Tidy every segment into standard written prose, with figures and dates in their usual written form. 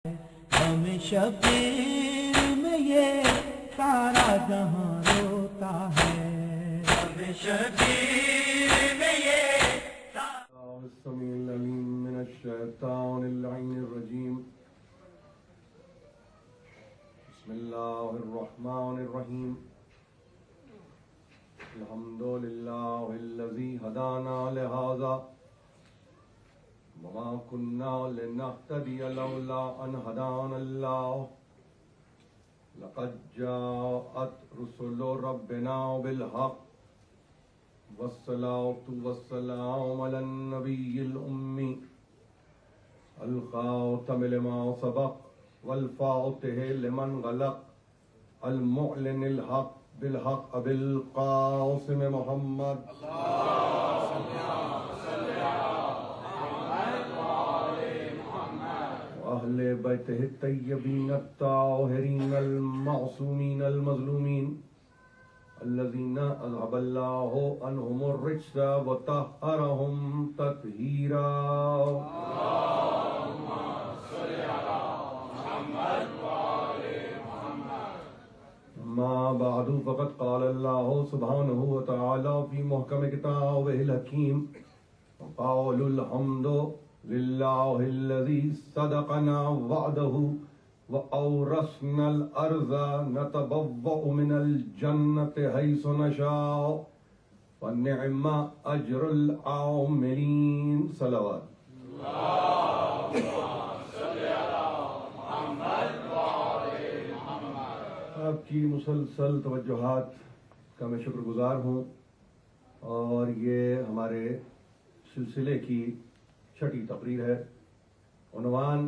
ہمیں شبیر میں یہ سارا جہاں روتا ہے، ہمیں شبیر میں یہ السمیع العلیم من الشیطان اللعین الرجیم بسم اللہ الرحمن الرحیم الحمدللہ الذی ہدانا لہذا وما كنا لنهتدي لولا ان هدانا الله لقد جاءت رسل ربنا بالحق والصلاة والسلام على النبي الأمي الخاتم لما سبق والفاتح لمن غلق المعلن الحق بالحق أبي القاسم محمد أهل بيته الطيبين الطاهرين المعصومين المظلومين الذين أذهب الله عنهم الرجس وطهرهم تطهيرا اللهم صل على محمد وآل محمد. أما بعد فقد قال الله سبحانه وتعالى في محكم كتابه الحكيم وقالوا الحمد لله الذي صدقنا وعده وأورثنا الأرض نتبوأ من الجنة حيث نشاء فنعم أجر العاملين. صلوات. آپ کی مسلسل توجہات کا میں شکر گزار ہوں، اور یہ ہمارے سلسلے کی چھٹی تقریر ہے. عنوان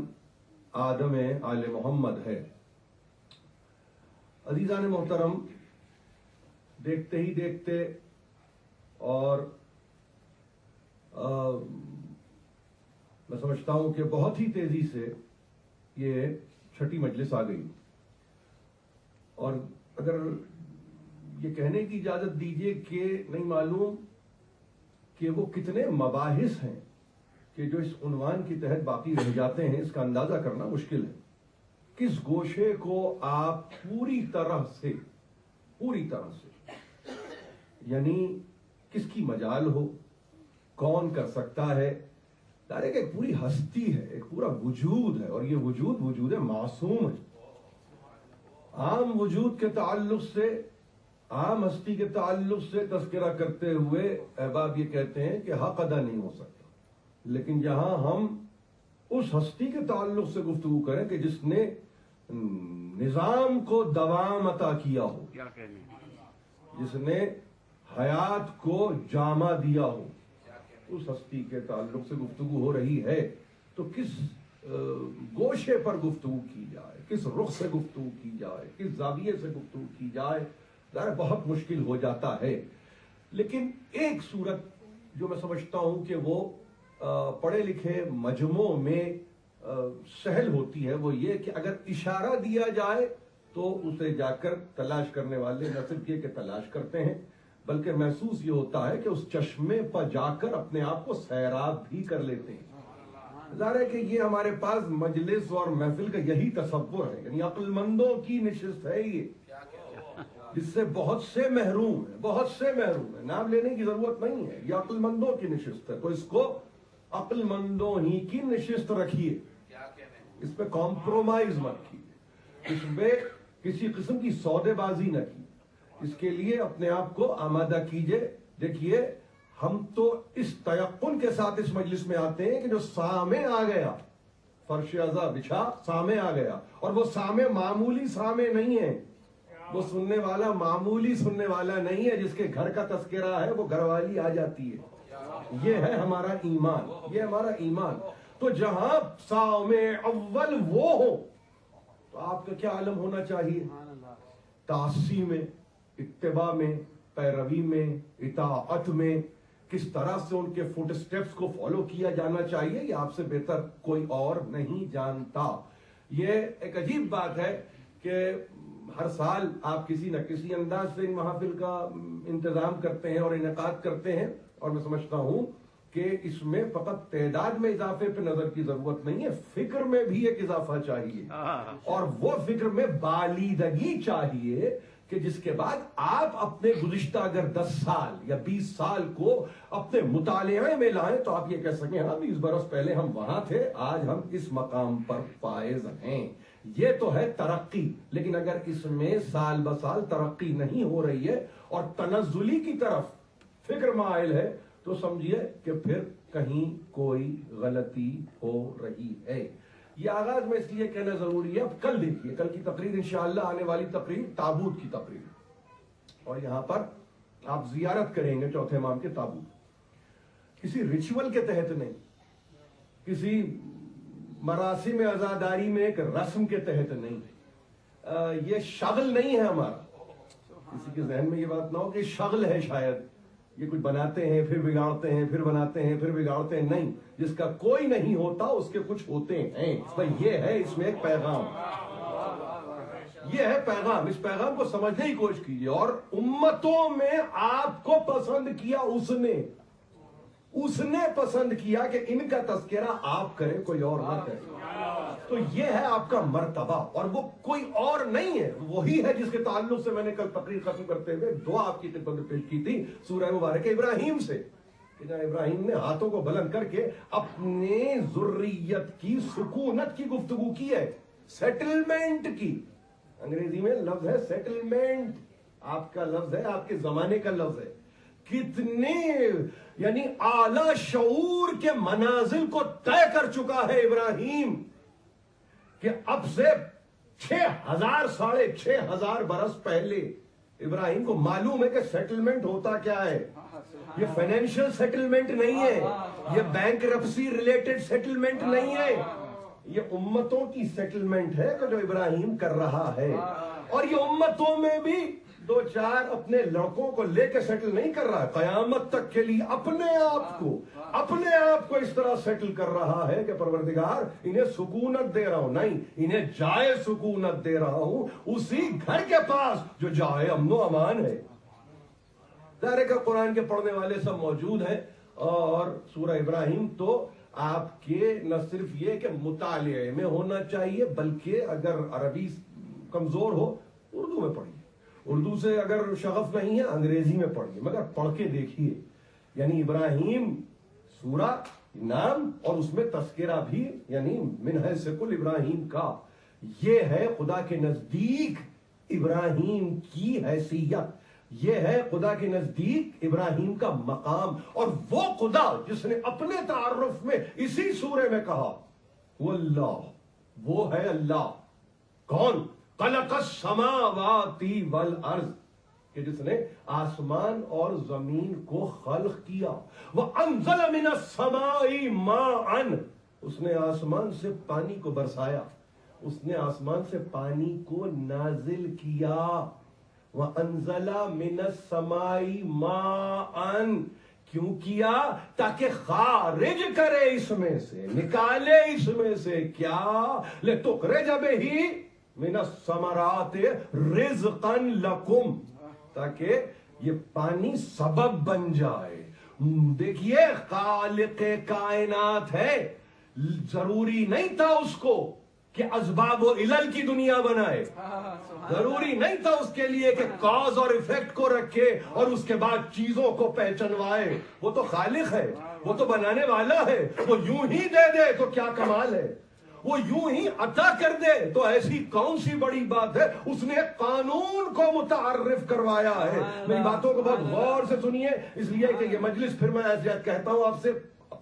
آدم آل محمد ہے. عزیزان محترم، دیکھتے ہی دیکھتے اور میں سمجھتا ہوں کہ بہت ہی تیزی سے یہ چھٹی مجلس آ گئی، اور اگر یہ کہنے کی اجازت دیجیے کہ نہیں معلوم کہ وہ کتنے مباحث ہیں کہ جو اس عنوان کی تحت باقی رہ جاتے ہیں، اس کا اندازہ کرنا مشکل ہے. کس گوشے کو آپ پوری طرح سے یعنی کس کی مجال ہو، کون کر سکتا ہے. ظاہر ہے کہ ایک پوری ہستی ہے، ایک پورا وجود ہے، اور یہ وجود معصوم ہے. عام وجود کے تعلق سے، عام ہستی کے تعلق سے تذکرہ کرتے ہوئے احباب یہ کہتے ہیں کہ حق ادا نہیں ہو سکتا. لیکن جہاں ہم اس ہستی کے تعلق سے گفتگو کریں کہ جس نے نظام کو دوام عطا کیا ہو، جس نے حیات کو جامہ دیا ہو، اس ہستی کے تعلق سے گفتگو ہو رہی ہے، تو کس گوشے پر گفتگو کی جائے، کس رخ سے گفتگو کی جائے، کس زاویے سے گفتگو کی جائے، ظاہر بہت مشکل ہو جاتا ہے. لیکن ایک صورت جو میں سمجھتا ہوں کہ وہ پڑھے لکھے مجموع میں سہل ہوتی ہے، وہ یہ کہ اگر اشارہ دیا جائے تو اسے جا کر تلاش کرنے والے نہ صرف یہ کہ تلاش کرتے ہیں، بلکہ محسوس یہ ہوتا ہے کہ اس چشمے پر جا کر اپنے آپ کو سیراب بھی کر لیتے ہیں. ظاہر ہے کہ یہ ہمارے پاس مجلس اور محفل کا یہی تصور ہے، یعنی عقل مندوں کی نشست ہے یہ، جس سے بہت سے محروم ہیں. نام لینے کی ضرورت نہیں ہے، یہ عقل مندوں کی نشست ہے، تو اس کو عقل مندوں ہی کی نشست رکھیے، اس پہ کمپرومائز مت کیجیے، اس پہ کسی قسم کی سودے بازی نہ کیجیے، اس کے لیے اپنے آپ کو آمادہ کیجیے. دیکھیے، ہم تو اس تیقن کے ساتھ اس مجلس میں آتے ہیں کہ جو سامع آ گیا، فرش ازا بچھا سامع آ گیا، اور وہ سامع معمولی سامع نہیں ہے، وہ سننے والا معمولی سننے والا نہیں ہے جس کے گھر کا تذکرہ ہے وہ گھر والی آ جاتی ہے. یہ ہے ہمارا ایمان. تو جہاں سامع اول وہ ہو تو آپ کا کیا عالم ہونا چاہیے؟ تعصی میں، اتباع میں، پیروی میں، اطاعت میں، کس طرح سے ان کے فوٹ سٹیپس کو فالو کیا جانا چاہیے، یہ آپ سے بہتر کوئی اور نہیں جانتا. یہ ایک عجیب بات ہے کہ ہر سال آپ کسی نہ کسی انداز سے ان محافل کا انتظام کرتے ہیں اور انعقاد کرتے ہیں، اور میں سمجھتا ہوں کہ اس میں فقط تعداد میں اضافے پہ نظر کی ضرورت نہیں ہے، فکر میں بھی ایک اضافہ چاہیے، اور وہ فکر میں بالیدگی چاہیے کہ جس کے بعد آپ اپنے گزشتہ اگر 10 سال یا 20 سال کو اپنے مطالعے میں لائیں تو آپ یہ کہہ سکیں ہاں 20 برس پہلے ہم وہاں تھے، آج ہم اس مقام پر فائز ہیں۔ یہ تو ہے ترقی، لیکن اگر اس میں سال بسال ترقی نہیں ہو رہی ہے اور تنزلی کی طرف فکر مائل ہے تو سمجھیے کہ پھر کہیں کوئی غلطی ہو رہی ہے۔ یہ آغاز میں اس لیے کہنا ضروری ہے، اب کل دیکھیے، کل کی تقریر انشاءاللہ آنے والی تقریر تابوت کی تقریر، اور یہاں پر آپ زیارت کریں گے چوتھے امام کے تابوت، کسی ریچول کے تحت نہیں، کسی مراسم عزاداری میں ایک رسم کے تحت نہیں، یہ شغل نہیں ہے ہمارا، کسی کے ذہن میں یہ بات نہ ہو کہ شغل ہے، شاید یہ کچھ بناتے ہیں پھر بگاڑتے ہیں، پھر بناتے ہیں پھر بگاڑتے ہیں، نہیں، جس کا کوئی نہیں ہوتا اس کے کچھ ہوتے ہیں، بھئی یہ ہے اس میں ایک پیغام، یہ ہے پیغام، اس پیغام کو سمجھنے کی کوشش کیجیے۔ اور امتوں میں آپ کو پسند کیا اس نے پسند کیا کہ ان کا تذکرہ آپ کریں، کوئی اور نہ کرے، تو یہ ہے آپ کا مرتبہ، اور وہ کوئی اور نہیں ہے، وہی ہے جس کے تعلق سے میں نے کل تقریر ختم کرتے ہوئے دعا آپ کی خدمت میں پیش کی تھی سورہ مبارکہ ابراہیم سے، کہ جہاں ابراہیم نے ہاتھوں کو بلند کر کے اپنے ذریت کی سکونت کی گفتگو کی ہے، سیٹلمنٹ کی، انگریزی میں لفظ ہے سیٹلمنٹ، آپ کا لفظ ہے، آپ کے زمانے کا لفظ ہے، کتنے یعنی اعلی شعور کے منازل کو طے کر چکا ہے ابراہیم کہ اب سے 6000 ساڑھے 6000 برس پہلے ابراہیم کو معلوم ہے کہ سیٹلمنٹ ہوتا کیا ہے، یہ فائنینشل سیٹلمنٹ نہیں ہے، یہ بینک رپسی ریلیٹڈ سیٹلمنٹ نہیں ہے، یہ امتوں کی سیٹلمنٹ ہے کہ جو ابراہیم کر رہا ہے، اور یہ امتوں میں بھی 2-4 اپنے لڑکوں کو لے کے سیٹل نہیں کر رہا ہے، قیامت تک کے لیے اپنے آپ کو اس طرح سیٹل کر رہا ہے کہ پروردگار انہیں سکونت دے رہا ہوں، نہیں، انہیں جائے سکونت دے رہا ہوں اسی گھر کے پاس جو جائے امن و امان ہے۔ ظاہر کا قرآن کے پڑھنے والے سب موجود ہیں، اور سورہ ابراہیم تو آپ کے نہ صرف یہ کہ مطالعے میں ہونا چاہیے، بلکہ اگر عربی کمزور ہو اردو میں پڑھیے، اردو سے اگر شغف نہیں ہے انگریزی میں پڑھیے، مگر پڑھ کے دیکھیے، یعنی ابراہیم سورہ نام اور اس میں تذکرہ بھی، یعنی من حیث کل ابراہیم کا، یہ ہے خدا کے نزدیک ابراہیم کی حیثیت، یہ ہے خدا کے نزدیک ابراہیم کا مقام، اور وہ خدا جس نے اپنے تعارف میں اسی سورے میں کہا وہ اللہ، وہ ہے اللہ، کون؟ خلق السماوات والارض، کہ جس نے آسمان اور زمین کو خلق کیا، وانزل من السماء ماء، اس نے آسمان سے پانی کو برسایا، اس نے آسمان سے پانی کو نازل کیا، وانزل من السماء ماء، کیوں کیا؟ تاکہ خارج کرے اس میں سے، نکالے اس میں سے کیا؟ لتخرج بہ من الثمرات رزقا لکم، تاکہ یہ پانی سبب بن جائے۔ دیکھیے خالق کائنات ہے، ضروری نہیں تھا اس کو کہ اسباب و علل کی دنیا بنائے، ضروری نہیں تھا اس کے لیے کہ کاز اور ایفیکٹ کو رکھے اور اس کے بعد چیزوں کو پہچنوائے، وہ تو خالق ہے، وہ تو بنانے والا ہے، وہ یوں ہی دے دے تو کیا کمال ہے، وہ یوں ہی عطا کر دے تو ایسی کون سی بڑی بات ہے، اس نے قانون کو متعارف کروایا ہے۔ میری باتوں کو بہت غور سے سنیے، اس لیے کہ یہ مجلس پھر میں ایسے کہتا ہوں آپ سے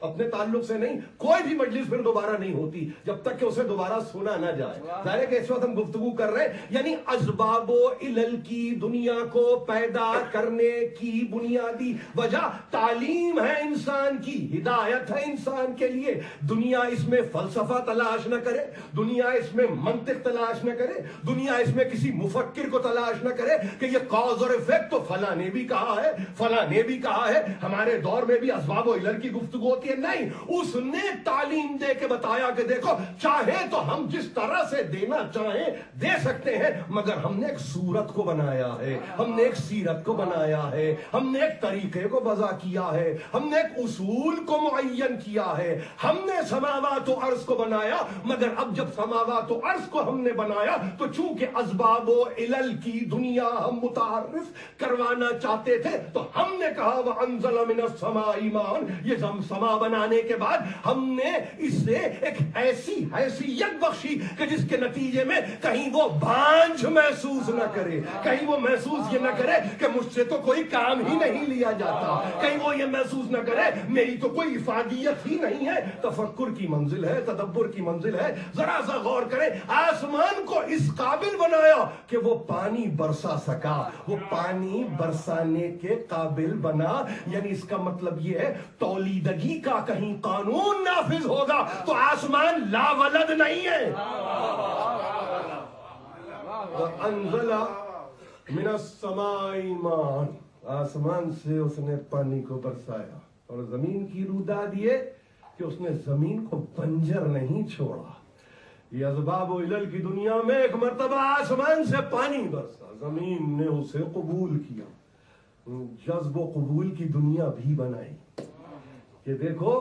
اپنے تعلق سے نہیں، کوئی بھی مجلس پھر دوبارہ نہیں ہوتی جب تک کہ اسے دوبارہ سنا نہ جائے۔ ظاہر ہے کہ اس وقت ہم گفتگو کر رہے ہیں، یعنی اسباب و علل کی دنیا کو پیدا کرنے کی بنیادی وجہ تعلیم ہے انسان کی، ہدایت ہے انسان کے لیے۔ دنیا اس میں فلسفہ تلاش نہ کرے، دنیا اس میں منطق تلاش نہ کرے، دنیا اس میں کسی مفکر کو تلاش نہ کرے کہ یہ کاز اور ایفیکٹ تو فلاں نے بھی کہا ہے، فلاں نے بھی کہا ہے۔ ہمارے دور میں بھی اسباب و علل کی گفتگو ہوتی ہے، کہ نہیں، اس نے تعلیم دے کے بتایا کہ دیکھو چاہے تو ہم جس طرح سے دینا چاہیں دے سکتے ہیں، مگر ہم نے ایک صورت کو بنایا ہے، ہم نے ایک سیرت کو بنایا ہے، ہم نے ایک طریقے کو وضع کیا ہے، ہم نے ایک اصول کو معین کیا ہے، ہم نے سماوات و عرض کو بنایا، مگر اب جب سماوات و عرض کو ہم نے بنایا تو چونکہ اسباب و علل کی دنیا ہم متعارف کروانا چاہتے تھے تو ہم نے کہا وَأَنزَلَ مِنَ السَّمَاءِ مَاءً، یہ سما بنانے کے بعد ہم نے اس سے ایک ایسی حیثیت بخشی کہ جس کے نتیجے میں کہیں وہ بانجھ محسوس نہ کرے، کہیں وہ محسوس یہ نہ کرے کہ مجھ سے تو کوئی کام ہی نہیں لیا جاتا، کہیں وہ یہ محسوس نہ کرے میری تو کوئی افادیت ہی نہیں ہے۔ تفکر کی منزل ہے، تدبر کی منزل ہے، ذرا سا غور کریں، آسمان کو اس قابل بنایا کہ وہ پانی برسا سکا، وہ پانی برسانے کے قابل بنا، یعنی اس کا مطلب یہ ہے تولیدگی کا کہیں قانون نافذ ہوگا تو آسمان لا ولد نہیں ہے۔ وَأَنزَلَ مِنَ السَّمَاءِ مَاءً، آسمان سے اس نے پانی کو برسایا، اور زمین کی روداد یہ کہ اس نے زمین کو بنجر نہیں چھوڑا۔ یہ اسباب و علل کی دنیا میں ایک مرتبہ آسمان سے پانی برسا، زمین نے اسے قبول کیا، جذب و قبول کی دنیا بھی بنائی کہ دیکھو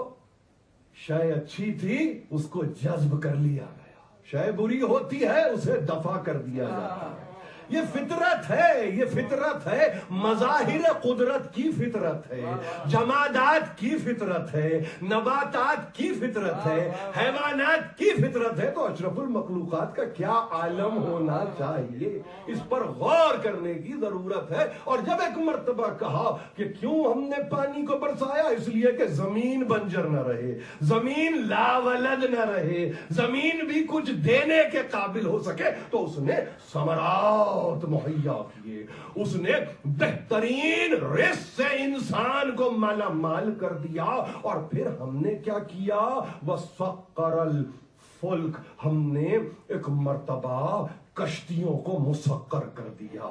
شے اچھی تھی اس کو جذب کر لیا گیا، شے بری ہوتی ہے اسے دفع کر دیا جاتا ہے۔ یہ فطرت ہے، یہ فطرت ہے، مظاہر قدرت کی فطرت ہے، جمادات کی فطرت ہے، نباتات کی فطرت ہے، حیوانات کی فطرت ہے، تو اشرف المخلوقات کا کیا عالم ہونا چاہیے، اس پر غور کرنے کی ضرورت ہے۔ اور جب ایک مرتبہ کہا کہ کیوں ہم نے پانی کو برسایا، اس لیے کہ زمین بنجر نہ رہے، زمین لاولد نہ رہے، زمین بھی کچھ دینے کے قابل ہو سکے، تو اس نے ثمرات مہیا کیے، اس نے بہترین رزق سے انسان کو مالا مال کر دیا، اور پھر ہم نے کیا کیا، وَسَخَّرَ الْفُلْكَ، ہم نے ایک مرتبہ کشتیوں کو مسخر کر دیا۔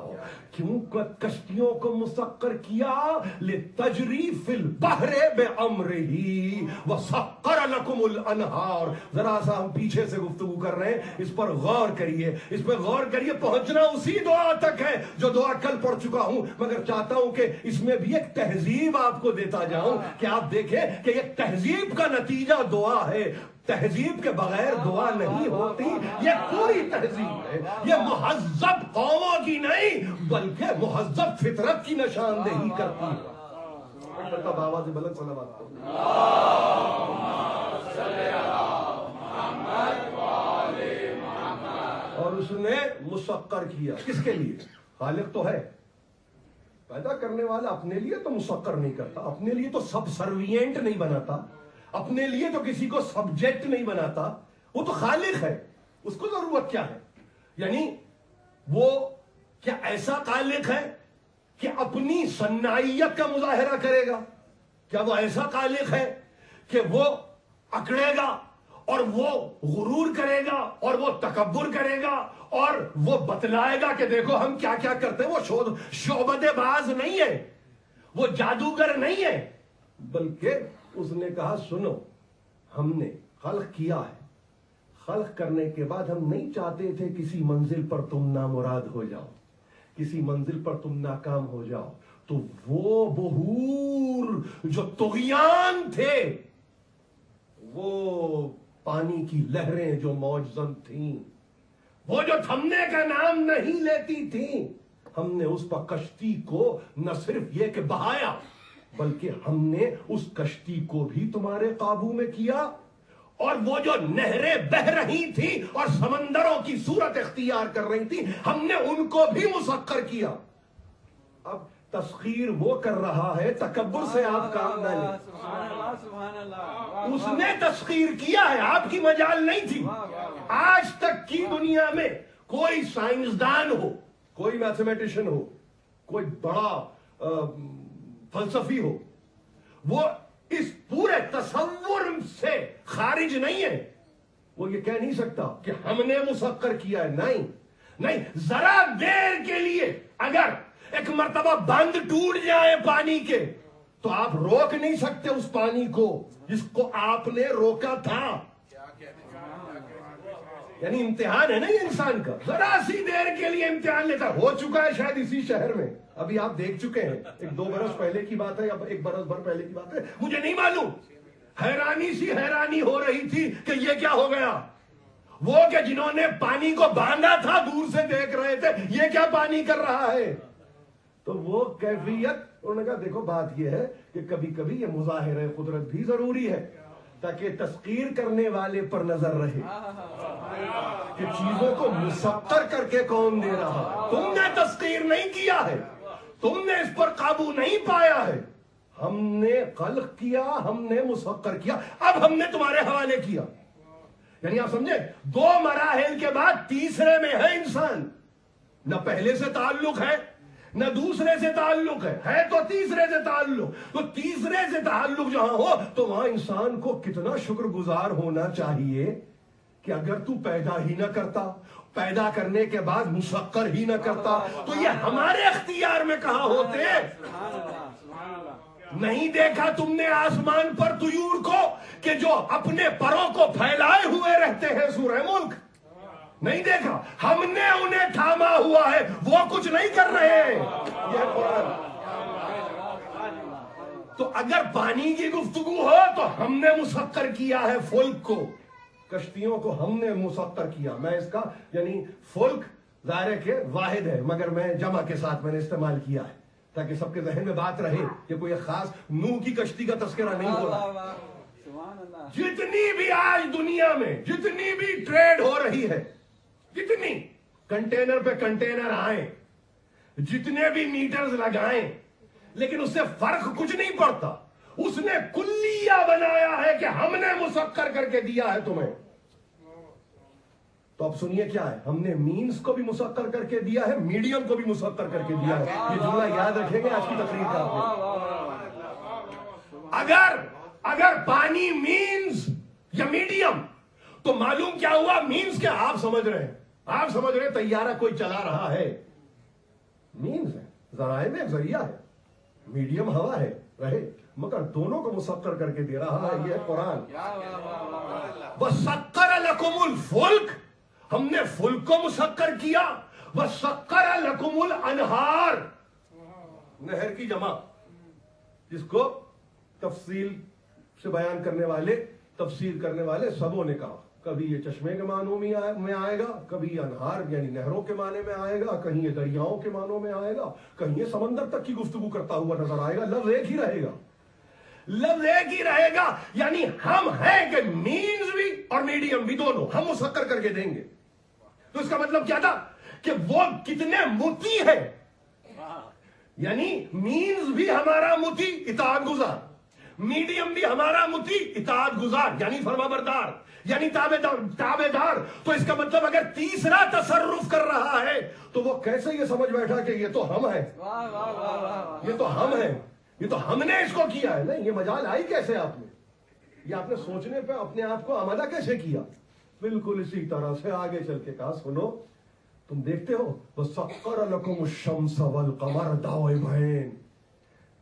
کیوں کشتیوں کو مسخر کیا؟ لِتَجْرِي فِي الْبَحْرِ بِأَمْرِهِ وَسَخَّرَ لَكُمُ الْأَنْهَارَ۔ ذرا سا ہم پیچھے سے گفتگو کر رہے ہیں، اس پر غور کریے، اس پر غور کریے، پہنچنا اسی دعا تک ہے جو دعا کل پڑھ چکا ہوں، مگر چاہتا ہوں کہ اس میں بھی ایک تہذیب آپ کو دیتا جاؤں کہ آپ دیکھیں کہ ایک تہذیب کا نتیجہ دعا ہے، تہذیب کے بغیر دعا نہیں ہوتی، یہ پوری تہذیب ہے، یہ مہذب قوموں کی نہیں بلکہ مہذب فطرت کی نشاندہی کرتی ہے۔ تب آواز بلند صلوات کرو۔ اور اس نے مسخر کیا، کس کے لیے؟ خالق تو ہے، پیدا کرنے والا اپنے لیے تو مسخر نہیں کرتا، اپنے لیے تو سب سروینٹ نہیں بناتا، اپنے لیے تو کسی کو سبجیکٹ نہیں بناتا، وہ تو خالق ہے، اس کو ضرورت کیا ہے؟ یعنی وہ کیا ایسا خالق ہے کہ اپنی صنعیت کا مظاہرہ کرے گا؟ کیا وہ ایسا خالق ہے کہ وہ اکڑے گا اور وہ غرور کرے گا اور وہ تکبر کرے گا اور وہ بتلائے گا کہ دیکھو ہم کیا کیا کرتے ہیں؟ وہ شعبدے باز نہیں ہے، وہ جادوگر نہیں ہے، بلکہ اس نے کہا سنو، ہم نے خلق کیا ہے، خلق کرنے کے بعد ہم نہیں چاہتے تھے کسی منزل پر تم نامراد ہو جاؤ، کسی منزل پر تم ناکام ہو جاؤ، تو وہ بحور جو طغیان تھے، وہ پانی کی لہریں جو موجزن تھیں، وہ جو تھمنے کا نام نہیں لیتی تھیں، ہم نے اس پر کشتی کو نہ صرف یہ کہ بہایا، بلکہ ہم نے اس کشتی کو بھی تمہارے قابو میں کیا، اور وہ جو نہریں بہ رہی تھی اور سمندروں کی صورت اختیار کر رہی تھی، ہم نے ان کو بھی مسخر کیا۔ اب تسخیر وہ کر رہا ہے، تکبر سے آپ کام نہ لیں، اس نے تسخیر کیا ہے، آپ کی مجال نہیں تھی۔ آج تک کی دنیا میں کوئی سائنسدان ہو، کوئی میتھمیٹیشین ہو، کوئی بڑا فلسفی ہو، وہ اس پورے تصور سے خارج نہیں ہے، وہ یہ کہہ نہیں سکتا کہ ہم نے مسخر کیا ہے۔ نہیں، ذرا دیر کے لیے اگر ایک مرتبہ بند ٹوٹ جائے پانی کے تو آپ روک نہیں سکتے اس پانی کو جس کو آپ نے روکا تھا. یعنی امتحان ہے نا یہ انسان کا, ذرا سی دیر کے لیے امتحان لیتا. ہو چکا ہے شاید اسی شہر میں, ابھی آپ دیکھ چکے ہیں, 1-2 برس پہلے کی بات ہے یا 1 برس بھر پہلے کی بات ہے, مجھے نہیں معلوم. حیرانی ہو رہی تھی کہ یہ کیا ہو گیا. وہ کہ جنہوں نے پانی کو باندھا تھا دور سے دیکھ رہے تھے یہ کیا پانی کر رہا ہے. تو وہ کیفیت, انہوں نے کہا دیکھو بات یہ ہے کہ کبھی کبھی یہ مظاہرہ قدرت بھی ضروری ہے تاکہ تسخیر کرنے والے پر نظر رہے کہ چیزوں کو مسخر کر کے کون دے رہا. تم نے تسخیر نہیں کیا ہے, تم نے اس پر قابو نہیں پایا ہے, ہم نے خلق کیا, ہم نے مسخر کیا, اب ہم نے تمہارے حوالے کیا. یعنی آپ سمجھے 2 مراحل کے بعد تیسرے میں ہے انسان. نہ پہلے سے تعلق ہے نہ دوسرے سے تعلق ہے تو تیسرے سے تعلق. تو تیسرے سے تعلق جہاں ہو تو وہاں انسان کو کتنا شکر گزار ہونا چاہیے کہ اگر تو پیدا ہی نہ کرتا, پیدا کرنے کے بعد مسخر ہی نہ کرتا تو یہ ہمارے اختیار میں کہاں ہوتے. نہیں دیکھا تم نے آسمان پر طیور کو کہ جو اپنے پروں کو پھیلائے ہوئے رہتے ہیں, سورہ ملک نہیں دیکھا. ہم نے انہیں تھاما ہوا ہے, وہ کچھ نہیں کر رہے ہیں. یہ قرآن. تو اگر پانی کی گفتگو ہو تو ہم نے مسخر کیا ہے فلک کو, کشتیوں کو ہم نے مسخر کیا. میں اس کا یعنی فلک ظاہر کے واحد ہے مگر میں جمع کے ساتھ میں نے استعمال کیا ہے تاکہ سب کے ذہن میں بات رہے کہ کوئی خاص نوح کی کشتی کا تذکرہ نہیں ہو رہا. جتنی بھی آج دنیا میں جتنی بھی ٹریڈ ہو رہی ہے, جتنی کنٹینر پہ کنٹینر آئیں, جتنے بھی میٹرز لگائیں, لیکن اس سے فرق کچھ نہیں پڑتا. اس نے کلیہ بنایا ہے کہ ہم نے مسخر کر کے دیا ہے تمہیں. تو اب سنیے کیا ہے, ہم نے مینز کو بھی مسخر کر کے دیا ہے, میڈیم کو بھی مسخر کر کے دیا ہے. یہ جملہ یاد رکھیں گے آج کی تقریر کا. اگر پانی مینز یا میڈیم تو معلوم کیا ہوا, مینز کے آپ سمجھ رہے ہیں, آپ سمجھ رہے طیارہ کوئی چلا رہا ہے, مینز ہے, ذرائع میں ایک ذریعہ ہے, میڈیم ہوا ہے رہے, مگر دونوں کو مسخر کر کے دے رہا ہے. یہ قرآن. وَسَخَّرَ لَكُمُ الْفُلْكَ, ہم نے فلک کو مسخر کیا. وَسَخَّرَ لَكُمُ الْأَنْهَارَ, نہر کی جمع جس کو تفصیل سے بیان کرنے والے, تفسیر کرنے والے سبوں نے کہا کبھی یہ چشمے کے معنوں میں آئے گا, کبھی انہار یعنی نہروں کے معنی میں آئے گا, کہیں یہ دریاؤں کے معنوں میں آئے گا, کہیں یہ سمندر تک کی گفتگو کرتا ہوا نظر آئے گا. لفظ ایک ہی رہے گا, لفظ ایک ہی رہے گا. یعنی ہم ہیں کہ مینز بھی اور میڈیم بھی دونوں ہم مسخر کر کے دیں گے. تو اس کا مطلب کیا تھا کہ وہ کتنے مطیع ہیں. یعنی مینز بھی ہمارا مطیع اطاعت گزار, میڈیم بھی ہمارا مطیع اطاعت گزار یعنی فرما بردار یعنی تابع دار. تو اس کا مطلب اگر تیسرا تصرف کر رہا ہے تو وہ کیسے یہ سمجھ بیٹھا کہ یہ تو ہم ہیں, یہ تو ہم ہیں, یہ تو ہم نے اس کو کیا ہے. نہیں, یہ مجال آئی کیسے آپ نے, یہ آپ نے سوچنے پہ اپنے آپ کو آمادہ کیسے کیا. بالکل اسی طرح سے آگے چل کے کہا سنو, تم دیکھتے ہو وَسَخَّرَ لَكُمُ الشَّمْسَ وَالْقَمَرَ دَائِبَيْنِ,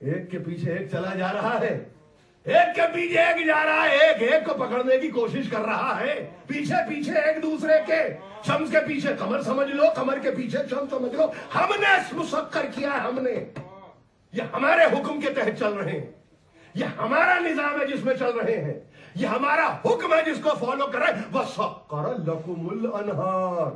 ایک کے پیچھے ایک چلا جا رہا ہے, ایک کے پیچھے ایک جا رہا ہے, ایک کو پکڑنے کی کوشش کر رہا ہے, پیچھے پیچھے ایک دوسرے کے. شمس کے پیچھے قمر سمجھ لو, قمر کے پیچھے شمس سمجھ لو. ہم نے مسخر کیا ہے, ہم نے, یہ ہمارے حکم کے تحت چل رہے ہیں, یہ ہمارا نظام ہے جس میں چل رہے ہیں, یہ ہمارا حکم ہے جس کو فالو کر رہے ہیں. وَسَخَّرَ لَكُمُ الْأَنْهَارَ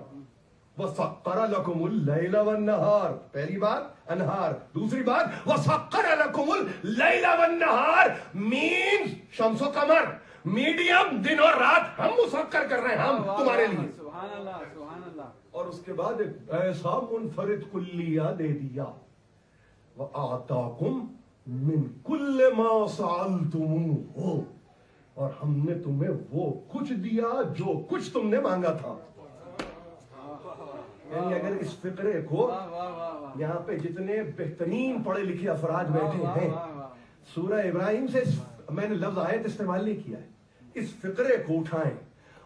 وَسَخَّرَ لَكُمُ اللَّيْلَ وَالنَّهَارَ. پہلی بات انہار, دوسری بات وَسَخَّرَ لَكُمُ اللَّيْلَ وَالنَّهَارَ, مینز شمس و قمر, میڈیم دن اور رات ہم مسخر کر رہے ہیں, ہم تمہارے لیے. سبحان اللہ, سبحان اللہ. اور اس کے بعد ایک ایسا منفرد کلیہ دے دیا, وَآتَاكُمْ مِنْ كُلِّ مَا سَأَلْتُمُوهُ, اور ہم نے تمہیں وہ کچھ دیا جو کچھ تم نے مانگا تھا. یعنی اگر اس فقرے کو یہاں پہ جتنے بہترین پڑھے لکھے افراد بیٹھے ہیں, سورہ ابراہیم سے میں نے لفظ آیت استعمال نہیں کیا ہے, اس فقرے کو اٹھائیں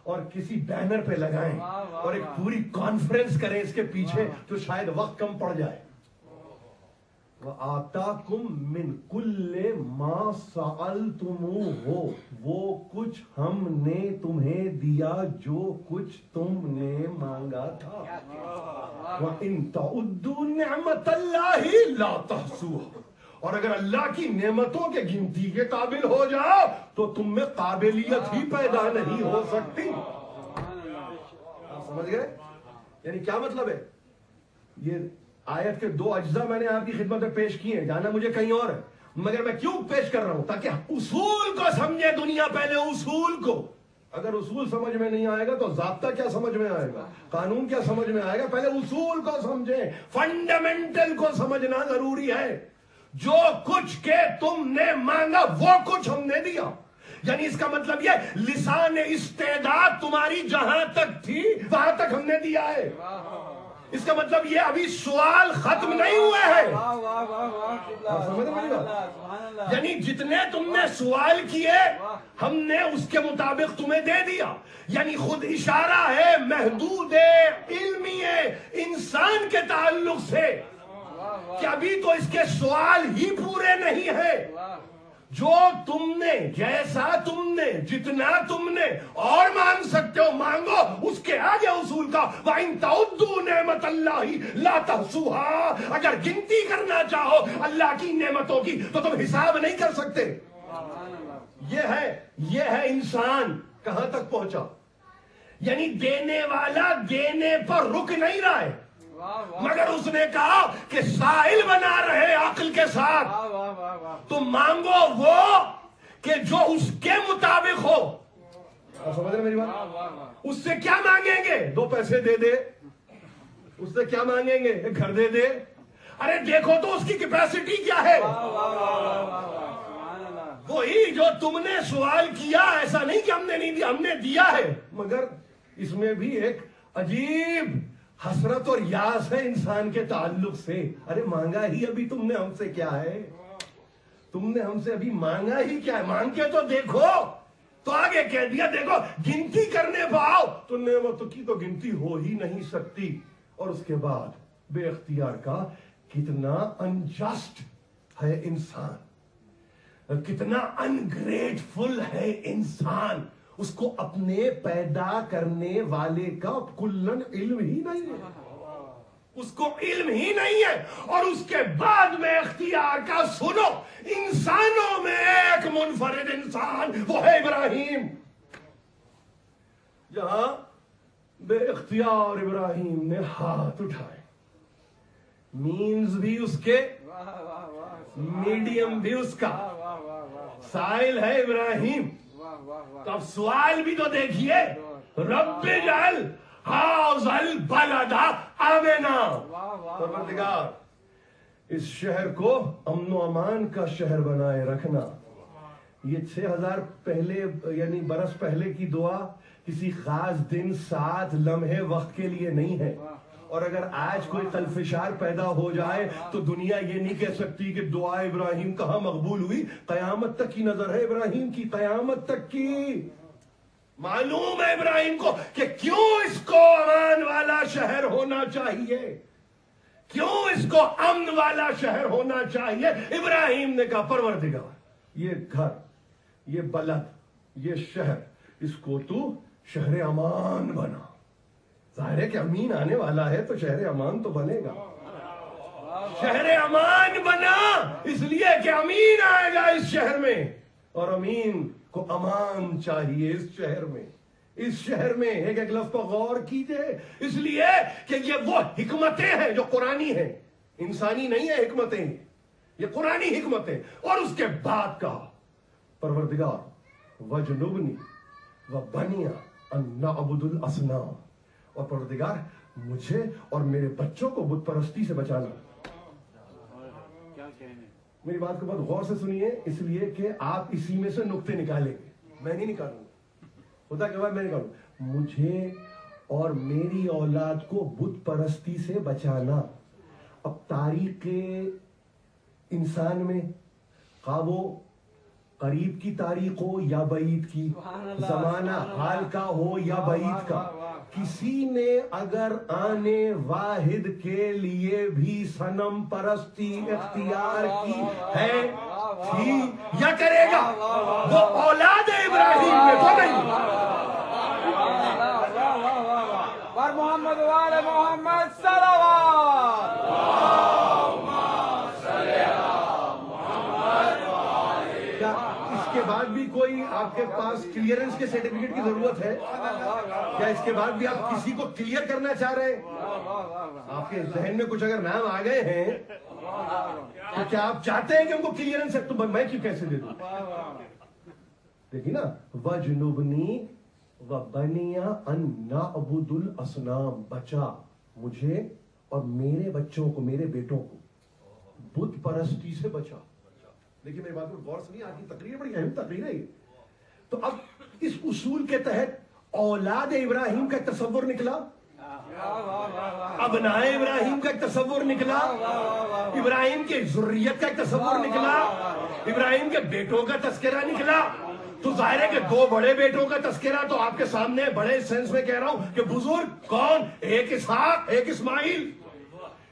اور کسی بینر پہ لگائیں اور ایک پوری کانفرنس کریں اس کے پیچھے, تو شاید وقت کم پڑ جائے. وَآتَاكُم مِّن كُلِّ مَا سَأَلْتُمُوهُ، وہ کچھ ہم نے تمہیں دیا جو کچھ تم نے مانگا تھا. وَإِن تَعُدُّوا نِعْمَتَ اللَّهِ لَا تَحْصُوهَا، اور اگر اللہ کی نعمتوں کے گنتی کے قابل ہو جاؤ تو تم میں قابلیت ہی پیدا نہیں ہو سکتی. آپ سمجھ گئے؟ یعنی کیا مطلب ہے؟ یہ آیت کے دو اجزاء میں نے آپ کی خدمت میں پیش کیے ہیں، جانا مجھے کہیں اور ہے، مگر میں کیوں پیش کر رہا ہوں؟ تاکہ اصول کو سمجھے دنیا، پہلے اصول کو. اگر اصول سمجھ میں نہیں آئے گا تو ضابطہ کیا سمجھ میں آئے گا، قانون کیا سمجھ میں آئے گا؟ پہلے اصول کو سمجھیں، فنڈامنٹل کو سمجھنا ضروری ہے. جو کچھ کہ تم نے مانگا وہ کچھ ہم نے دیا. یعنی اس کا مطلب یہ لسان استعداد تمہاری جہاں تک تھی وہاں تک ہم نے دیا ہے. اس کا مطلب یہ ابھی سوال ختم نہیں ہوئے ہیں. سمجھ میری بات؟ یعنی جتنے تم نے سوال کیے ہم نے اس کے مطابق تمہیں دے دیا. یعنی خود اشارہ ہے محدود علمی انسان کے تعلق سے کہ ابھی تو اس کے سوال ہی پورے نہیں ہیں. جو تم نے، جیسا تم نے، جتنا تم نے اور مانگ سکتے ہو مانگو. اس کے آگے اصول کا وَإِن تَعُدُّوا نِعْمَتَ اللَّهِ لَا تَحْصُوهَا، اگر گنتی کرنا چاہو اللہ کی نعمتوں کی تو تم حساب نہیں کر سکتے. یہ ہے انسان کہاں تک پہنچا. یعنی دینے والا دینے پر رک نہیں رہا ہے، مگر اس نے کہا کہ سائل بنا رہے عقل کے ساتھ. تو مانگو وہ کہ جو اس کے مطابق ہو. سمجھ رہے میری بات؟ اس سے کیا مانگیں گے؟ 2 پیسے دے دے. اس سے کیا مانگیں گے؟ ایک گھر دے دے. ارے دیکھو تو اس کی کیپیسٹی کیا ہے. وہی جو تم نے سوال کیا، ایسا نہیں کہ ہم نے نہیں دیا، ہم نے دیا ہے. مگر اس میں بھی ایک عجیب حسرت اور یاس ہے انسان کے تعلق سے. ارے مانگا ہی ابھی تم نے ہم سے کیا ہے؟ تم نے ہم سے ابھی مانگا ہی کیا ہے؟ مانگ کے تو دیکھو. تو آگے کہہ دیا دیکھو گنتی کرنے پاؤ تو نعمتوں کی تو گنتی ہو ہی نہیں سکتی. اور اس کے بعد بے اختیار کا کتنا انجسٹ ہے انسان، کتنا انگریٹفل ہے انسان. اس کو اپنے پیدا کرنے والے کا کلن علم ہی نہیں ہے. اس کو علم ہی نہیں ہے. اور اس کے بعد میں اختیار کا سنو، انسانوں میں ایک منفرد انسان وہ ہے ابراہیم. جہاں بے اختیار ابراہیم نے ہاتھ اٹھائے، مینز بھی اس کے، میڈیم بھی اس کا، سائل ہے ابراہیم. تو اب سوال بھی تو دیکھیے، رب اجعل ھذا البلد آمنا. پروردگار اس شہر کو امن و امان کا شہر بنائے رکھنا. یہ 6000 پہلے یعنی برس پہلے کی دعا کسی خاص دن، ساتھ، لمحے، وقت کے لیے نہیں ہے. اور اگر آج کوئی خلفشار پیدا ہو جائے تو دنیا یہ نہیں کہہ سکتی کہ دعا ابراہیم کہاں مقبول ہوئی. قیامت تک کی نظر ہے ابراہیم کی، قیامت تک کی. معلوم ہے ابراہیم کو کہ کیوں اس کو امان والا شہر ہونا چاہیے، کیوں اس کو امن والا شہر ہونا چاہیے. ابراہیم نے کہا پروردگار یہ گھر، یہ بلد، یہ شہر، اس کو تو شہر امان بنا. ظاہر ہے کہ امین آنے والا ہے تو شہر امان تو بنے گا. شہر امان بنا اس لیے کہ امین آئے گا اس شہر میں، اور امین کو امان چاہیے اس شہر میں. اس شہر میں ایک ایک لفظ پر غور کیجئے، اس لیے کہ یہ وہ حکمتیں ہیں جو قرآنی ہیں، انسانی نہیں ہے حکمتیں، یہ قرآنی حکمتیں. اور اس کے بعد کہا پروردگار وجنبنی وبنی ان نعبد الاصنام، اور پروردگار مجھے اور میرے بچوں کو بت پرستی سے بچانا. میری بات کو بہت غور سے سنیے، اس لیے کہ آپ اسی میں سے نقطے نکالیں گے، میں نہیں نکالوں گا. خدا کے بعد میں نکالوں. مجھے اور میری اولاد کو بت پرستی سے بچانا. اب تاریخ انسان میں خواہ وہ قریب کی تاریخ ہو یا بعید کی، زمانہ حال کا ہو یا بعید کا، کسی نے اگر آنے واحد کے لیے بھی صنم پرستی اختیار کی ہے تھی یا کرے گا وہ اولاد ابراہیم میں تو نہیں. پر محمد وآل محمد صلوات. کیا اس کے بعد بھی کوئی آپ کے پاس کلیئرنس کے سرٹیفکیٹ کی ضرورت ہے؟ کیا اس کے بعد بھی آپ کسی کو کلیئر کرنا چاہ رہے ہیں؟ آپ کے ذہن میں کچھ اگر نام آ گئے ہیں تو کیا آپ چاہتے ہیں کہ ان کو کلیئرنس ہے؟ تو میں کیوں کیسے دے دوں؟ دیکھیے نا، وَجْنُبْنِي وَبَنِيَ أَن نَعْبُدُ الْأَصْنَامَ، بچا مجھے اور میرے بچوں کو، میرے بیٹوں کو بت پرستی سے بچا. دیکھیے میری بات کو غور سے نہیں، آج کی تقریر بڑی اہم تقریر ہے یہ. تو اب اس اصول کے تحت اولاد ابراہیم کا ایک تصور نکلا، ابناء ابراہیم کا ایک تصور نکلا، ابراہیم کی ذریت کا ایک تصور نکلا، ابراہیم کے بیٹوں کا تذکرہ نکلا. تو ظاہر ہے کہ دو بڑے بیٹوں کا تذکرہ تو آپ کے سامنے بڑے سینس میں کہہ رہا ہوں کہ بزرگ کون؟ ایک اسحاق ایک اسماعیل،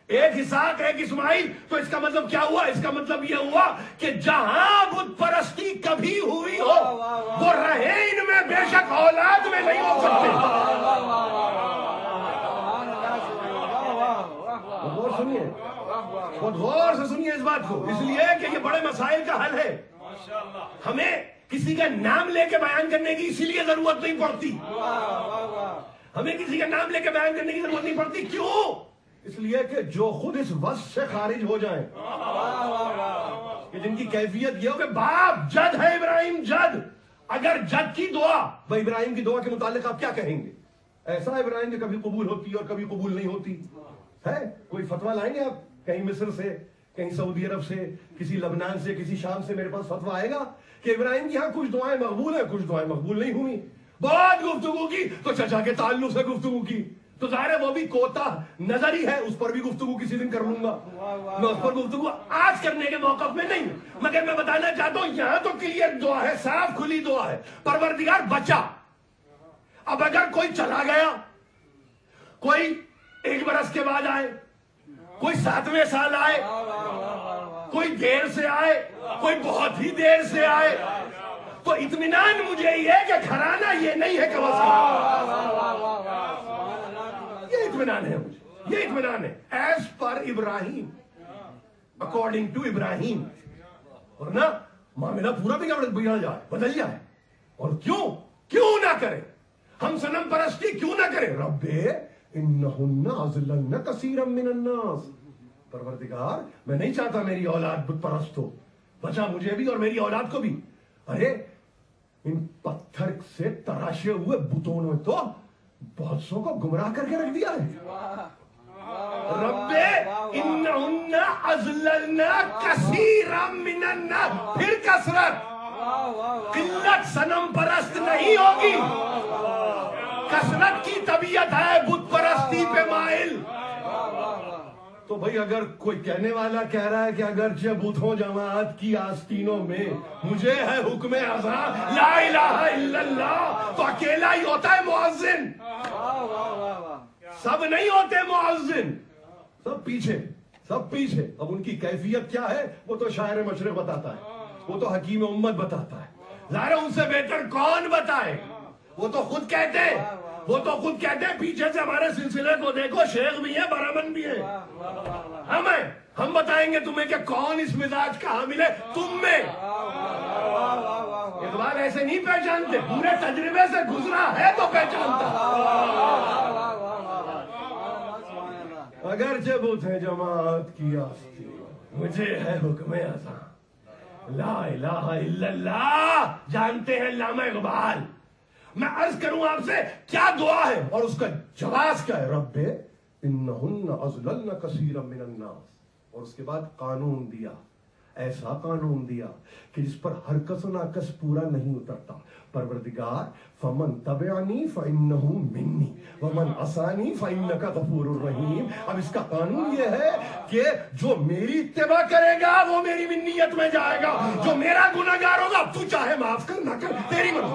ایک اسحاق ایک اسماعیل. تو اس کا مطلب کیا ہوا؟ اس کا مطلب یہ ہوا کہ جہاں بت پرستی کبھی ہوئی ہو وہ رہے ان میں، بے شک اولاد میں نہیں ہو سکتے. غور سنیے، بہت غور سے سنیے اس بات کو، اس لیے کہ یہ بڑے مسائل کا حل ہے. ہمیں کسی کا نام لے کے بیان کرنے کی اسی لیے ضرورت نہیں پڑتی. ہمیں کسی کا نام لے کے بیان کرنے کی ضرورت نہیں پڑتی. کیوں؟ اس لیے کہ جو خود اس وصف سے خارج ہو جائیں، کہ جن کی کیفیت یہ ہو کہ باپ جد ہے ابراہیم جد. اگر جد کی دعا، بھائی ابراہیم کی دعا کے متعلق آپ کیا کہیں گے؟ ایسا ابراہیم کہ کبھی قبول ہوتی اور کبھی قبول نہیں ہوتی ہے. کوئی فتویٰ لائیں گے آپ کہیں مصر سے، کہیں سعودی عرب سے، کسی لبنان سے، کسی شام سے میرے پاس فتویٰ آئے گا کہ ابراہیم کی ہاں کچھ دعائیں مقبول ہیں کچھ دعائیں مقبول نہیں ہوئی؟ بہت گفتگو کی تو چچا کے تعلق سے گفتگو کی، تو ظاہر ہے وہ بھی کوتا نظر ہی ہے. اس پر بھی گفتگو کسی دن کر لوں گا میں. اس پر گفتگو آج کرنے کے موقف میں نہیں، مگر میں بتانا چاہتا ہوں یہاں تو کلیئر دعا ہے، صاف کھلی دعا ہے، پروردگار بچا. اب اگر کوئی چلا گیا، کوئی 1 برس کے بعد آئے، کوئی 7ویں سال آئے، کوئی دیر سے آئے، کوئی بہت ہی دیر سے آئے، تو اطمینان مجھے یہ ہے کہ گھرانہ یہ نہیں ہے کہ یہ اطمینان ہے مجھے، یہ اطمینان ہے as per Ibrahim, according to Ibrahim. اور نا معاملہ پورا بگڑ جائے، بدل جائے. اور کیوں نہ کرے ہم صنم پرستی، کیوں نہ کرے؟ رب انہن اضللن کثیرا من الناس، پروردگار میں نہیں چاہتا میری اولاد بت پرست ہو، بچا مجھے بھی اور میری اولاد کو بھی. ارے ان پتھر سے تراشے ہوئے بتوں نے تو بہت سو کو گمراہ کر کے رکھ دیا ہے. رب انہن اضللن کثیرا من الناس، پھر کثرت، قلت صنم پرست نہیں ہوگی. کثرت کی طبیعت ہے بت پرستی پہ مائل. تو بھئی اگر کوئی کہنے والا کہہ رہا ہے کہ اگرچہ بتوں جماعت کی آستینوں میں مجھے ہے حکم اذان لا الہ الا اللہ، تو اکیلا ہی ہوتا ہے مؤذن، سب نہیں ہوتے مؤذن، سب پیچھے. اب ان کی کیفیت کیا ہے وہ تو شاعر مشرق بتاتا ہے، وہ تو حکیم امت بتاتا ہے. ظاہر ان سے بہتر کون بتائے؟ وہ تو خود کہتے ہیں. پیچھے سے ہمارے سلسلے کو دیکھو، شیخ بھی ہیں، برامن بھی ہیں. ہم بتائیں گے تمہیں کہ کون اس مزاج کا حامل ہے تم میں. اقبال ایسے نہیں پہچانتے، پورے تجربے سے گزرا ہے تو پہچانتا. اگرچہ بت ہے جماعت کی آستی، مجھے ہے حکم اذان لا الہ الا اللہ. جانتے ہیں علامہ اقبال. میں عرض کروں آپ سے کیا دعا ہے اور اس کا جواز کیا ہے؟ رب انہن اضللن کثیرا من الناس. اور اس کے بعد قانون دیا، ایسا قانون دیا کہ جس پر ہر کس و ناقص پورا نہیں اترتا. پروردگار فمن تبعنی فانہ منی ومن عصانی فانک غفور الرحیم. اب اس کا قانون یہ ہے کہ جو میری اتباع کرے گا وہ میری منیت میں جائے گا، جو میرا گناہگار ہوگا تو چاہے معاف کر نہ کر تیری مرضی.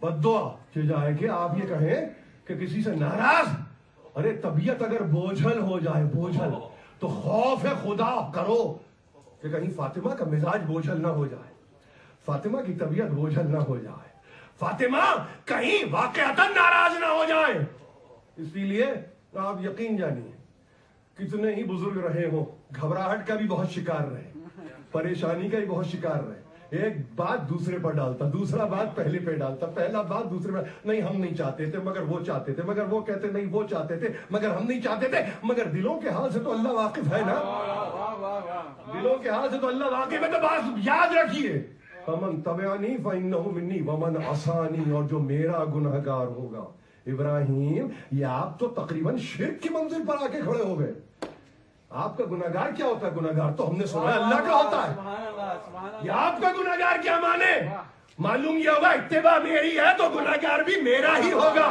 بددعا کہ جائے کہ آپ یہ کہیں کہ کسی سے ناراض. ارے طبیعت اگر بوجھل ہو جائے, بوجھل, تو خوف خدا کرو کہ کہیں فاطمہ کا مزاج بوجھل نہ ہو جائے, فاطمہ کی طبیعت بوجھل نہ ہو جائے, فاطمہ کہیں واقعتاً ناراض نہ ہو جائے. اسی لیے آپ یقین جانیے کتنے ہی بزرگ رہے ہوں, گھبراہٹ کا بھی بہت شکار رہے, پریشانی کا بھی بہت شکار رہے. ایک بات دوسرے پر ڈالتا, دوسرا بات پہلے پہ ڈالتا, پہلا بات دوسرے پر. نہیں ہم نہیں چاہتے تھے مگر وہ چاہتے تھے, مگر وہ کہتے نہیں وہ چاہتے تھے مگر ہم نہیں چاہتے تھے. مگر دلوں کے حال سے تو اللہ واقف ہے نا, دلوں کے حال سے تو اللہ واقف ہے. تو بات یاد رکھیے, فمن تبعنی فانہ منی ومن عصانی, اور جو میرا گنہگار ہوگا. ابراہیم یہ آپ تو تقریباً شرک کی منزل پر آ کے کھڑے ہو گئے. آپ کا گنہگار کیا ہوتا ہے؟ گنہگار تو ہم نے سنا اللہ کا ہوتا ہے. یہ آپ کا گنہگار کیا مانے؟ معلوم یہ ہوگا اتباع میری ہے تو گنہگار بھی میرا ہی ہوگا.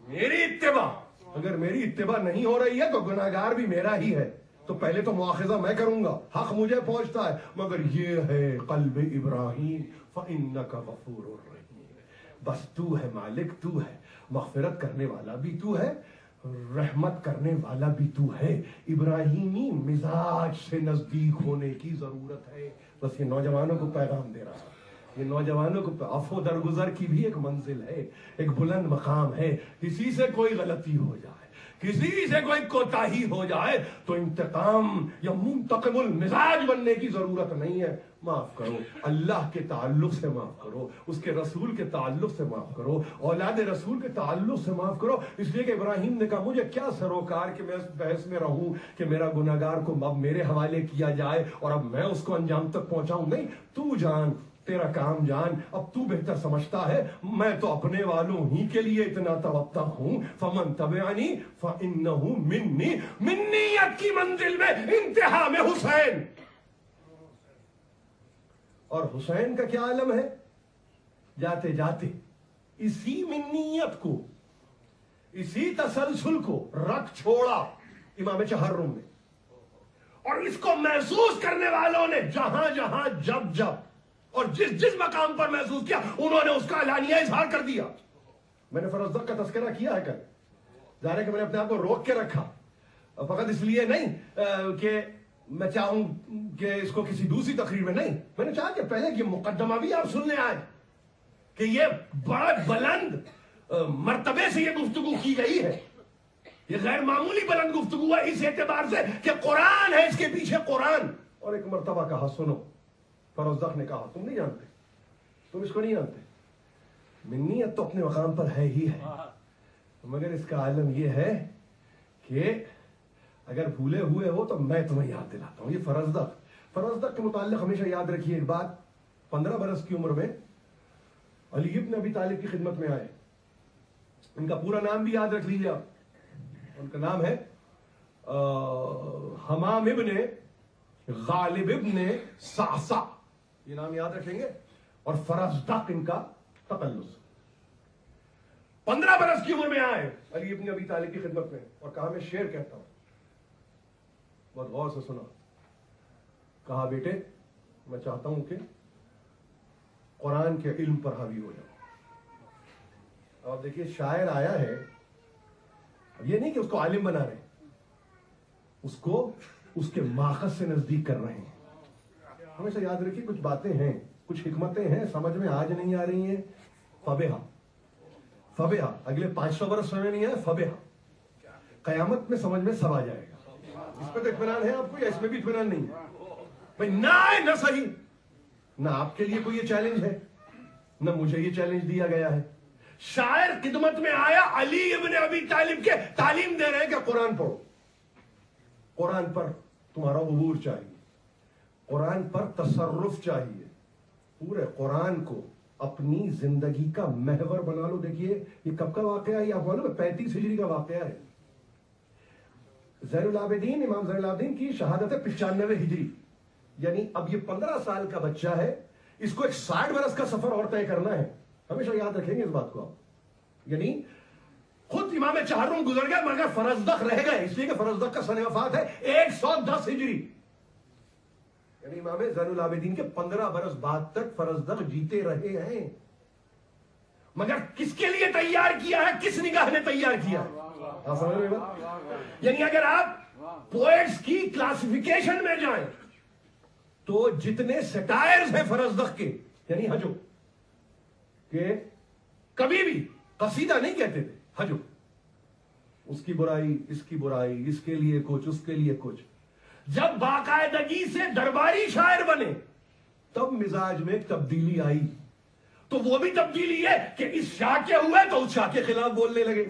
میری اتباع, اگر میری اتباع نہیں ہو رہی ہے تو گنہگار بھی میرا ہی ہے. تو پہلے تو مواخذہ میں کروں گا, حق مجھے پہنچتا ہے, مگر یہ ہے قلب ابراہیم فإنک غفور الرحیم. بس تو ہے مالک, تو ہے مغفرت کرنے والا بھی تو ہے, رحمت کرنے والا بھی تو ہے. ابراہیمی مزاج سے نزدیک ہونے کی ضرورت ہے. بس یہ نوجوانوں کو پیغام دے رہا ہے, یہ نوجوانوں کو عفو درگزر کی بھی ایک منزل ہے, ایک بلند مقام ہے. کسی سے کوئی غلطی ہو جائے, کسی سے کوئی کوتاہی ہو جائے تو انتقام یا منتقم المزاج بننے کی ضرورت نہیں ہے. معاف کرو, اللہ کے تعلق سے معاف کرو, اس کے رسول کے تعلق سے معاف کرو, اولاد رسول کے تعلق سے معاف کرو. اس لیے کہ ابراہیم نے کہا مجھے کیا سروکار کہ میں اس بحث میں رہوں کہ میرا گناہگار کو اب میرے حوالے کیا جائے اور اب میں اس کو انجام تک پہنچاؤں. نہیں, تو جان, تیرا کام جان, اب تو بہتر سمجھتا ہے. میں تو اپنے والوں ہی کے لیے اتنا توقع ہوں. فمن تبعنی فانہ منی, منیت کی منزل میں انتہا میں حسین. اور حسین کا کیا عالم ہے؟ جاتے جاتے اسی منیت کو, اسی تسلسل کو رکھ چھوڑا امام چہرم نے, اور اس کو محسوس کرنے والوں نے جہاں جہاں جب جب اور جس جس مقام پر محسوس کیا انہوں نے اس کا اعلانیہ اظہار کر دیا. میں نے فرزدق کا تذکرہ کیا ہے کل, ظاہر ہے کہ میں نے اپنے آپ کو روک کے رکھا, فقط اس لیے نہیں کہ میں چاہوں کہ اس کو کسی دوسری تقریر میں, نہیں, میں نے چاہا کہ پہلے یہ مقدمہ بھی آپ سننے آئے کہ یہ بڑا بلند مرتبے سے یہ گفتگو کی گئی ہے. یہ غیر معمولی بلند گفتگو ہے اس اعتبار سے کہ قرآن ہے اس کے پیچھے, قرآن. اور ایک مرتبہ کہا, سنو, فرزدق نے کہا تم نہیں جانتے, تم اس کو نہیں جانتے, منیت تو اپنے مقام پر ہے ہی ہے, مگر اس کا عالم یہ ہے کہ اگر بھولے ہوئے ہو تو میں تمہیں یاد دلاتا ہوں. یہ فرزدق کے متعلق ہمیشہ یاد رکھیے ایک بات. 15 برس کی عمر میں علی ابن ابی طالب کی خدمت میں آئے. ان کا پورا نام بھی یاد رکھ لیجیے آپ. ان کا نام ہے حمام ابن غالب ابن صعصع, یہ نام یاد رکھیں گے. اور فرزدق ان کا تقلص. 15 برس کی عمر میں آئے علی ابن ابی طالب کی خدمت میں, اور کہا میں شعر کہتا ہوں, بہت غور سے سنا. کہا بیٹے میں چاہتا ہوں کہ قرآن کے علم پر حاوی ہو جاؤ. اب آپ دیکھیے شاعر آیا ہے, یہ نہیں کہ اس کو عالم بنا رہے, اس کو اس کے ماخذ سے نزدیک کر رہے ہیں. ہمیشہ یاد رکھیے کچھ باتیں ہیں, کچھ حکمتیں ہیں, سمجھ میں آج نہیں آ رہی ہیں, فبہا اگلے 500 برس سمجھ نہیں آئے, فبہا قیامت میں سمجھ میں سب آ جائے گا. اس پہ تو اطمینان ہے آپ کو, یا اس میں بھی اطمینان نہیں ہے؟ بھائی نہ آئے نہ صحیح, نہ آپ کے لیے کوئی یہ چیلنج ہے نہ مجھے یہ چیلنج دیا گیا ہے. شاعر خدمت میں آیا, علی ابن ابی طالب کے تعلیم دے رہے ہیں کہ قرآن پڑھو, قرآن پر تمہارا عبور چاہیے, قرآن پر تصرف چاہیے, پورے قرآن کو اپنی زندگی کا محور بنا لو. دیکھیے یہ کب کا واقعہ ہے, یہ آپ معلوم ہے 35 ہجری کا واقعہ ہے. زین العابدین, امام زین العابدین کی شہادت ہے 95 ہجری, یعنی اب یہ 15 سال کا بچہ ہے, اس کو ایک 60 برس کا سفر اور طے کرنا ہے. ہمیشہ یاد رکھیں گے اس بات کو آپ. یعنی خود امام چہرم گزر گئے مگر فرزدق رہ گئے, اس لیے کہ فرزدق کا سن وفات ہے 110 ہجری. یعنی امام زین العابدین کے 15 برس بعد تک فرزدق جیتے رہے ہیں. مگر کس کے لیے تیار کیا ہے؟ کس نگاہ نے تیار کیا ہے؟ آپ سمجھ رہے بات؟ یعنی اگر آپ پوئٹس کی کلاسیفیکیشن میں جائیں تو جتنے سٹائرز ہیں فرزدق کے، یعنی ہجو، کہ کبھی بھی قصیدہ نہیں کہتے تھے، ہجو، اس کی برائی، اس کی برائی، اس کے لیے کچھ، اس کے لیے کچھ. جب باقاعدگی سے درباری شاعر بنے تب مزاج میں ایک تبدیلی آئی. تو وہ بھی تبدیلی ہے کہ اس شاہ کے ہوئے تو اس شاہ کے خلاف بولنے لگے.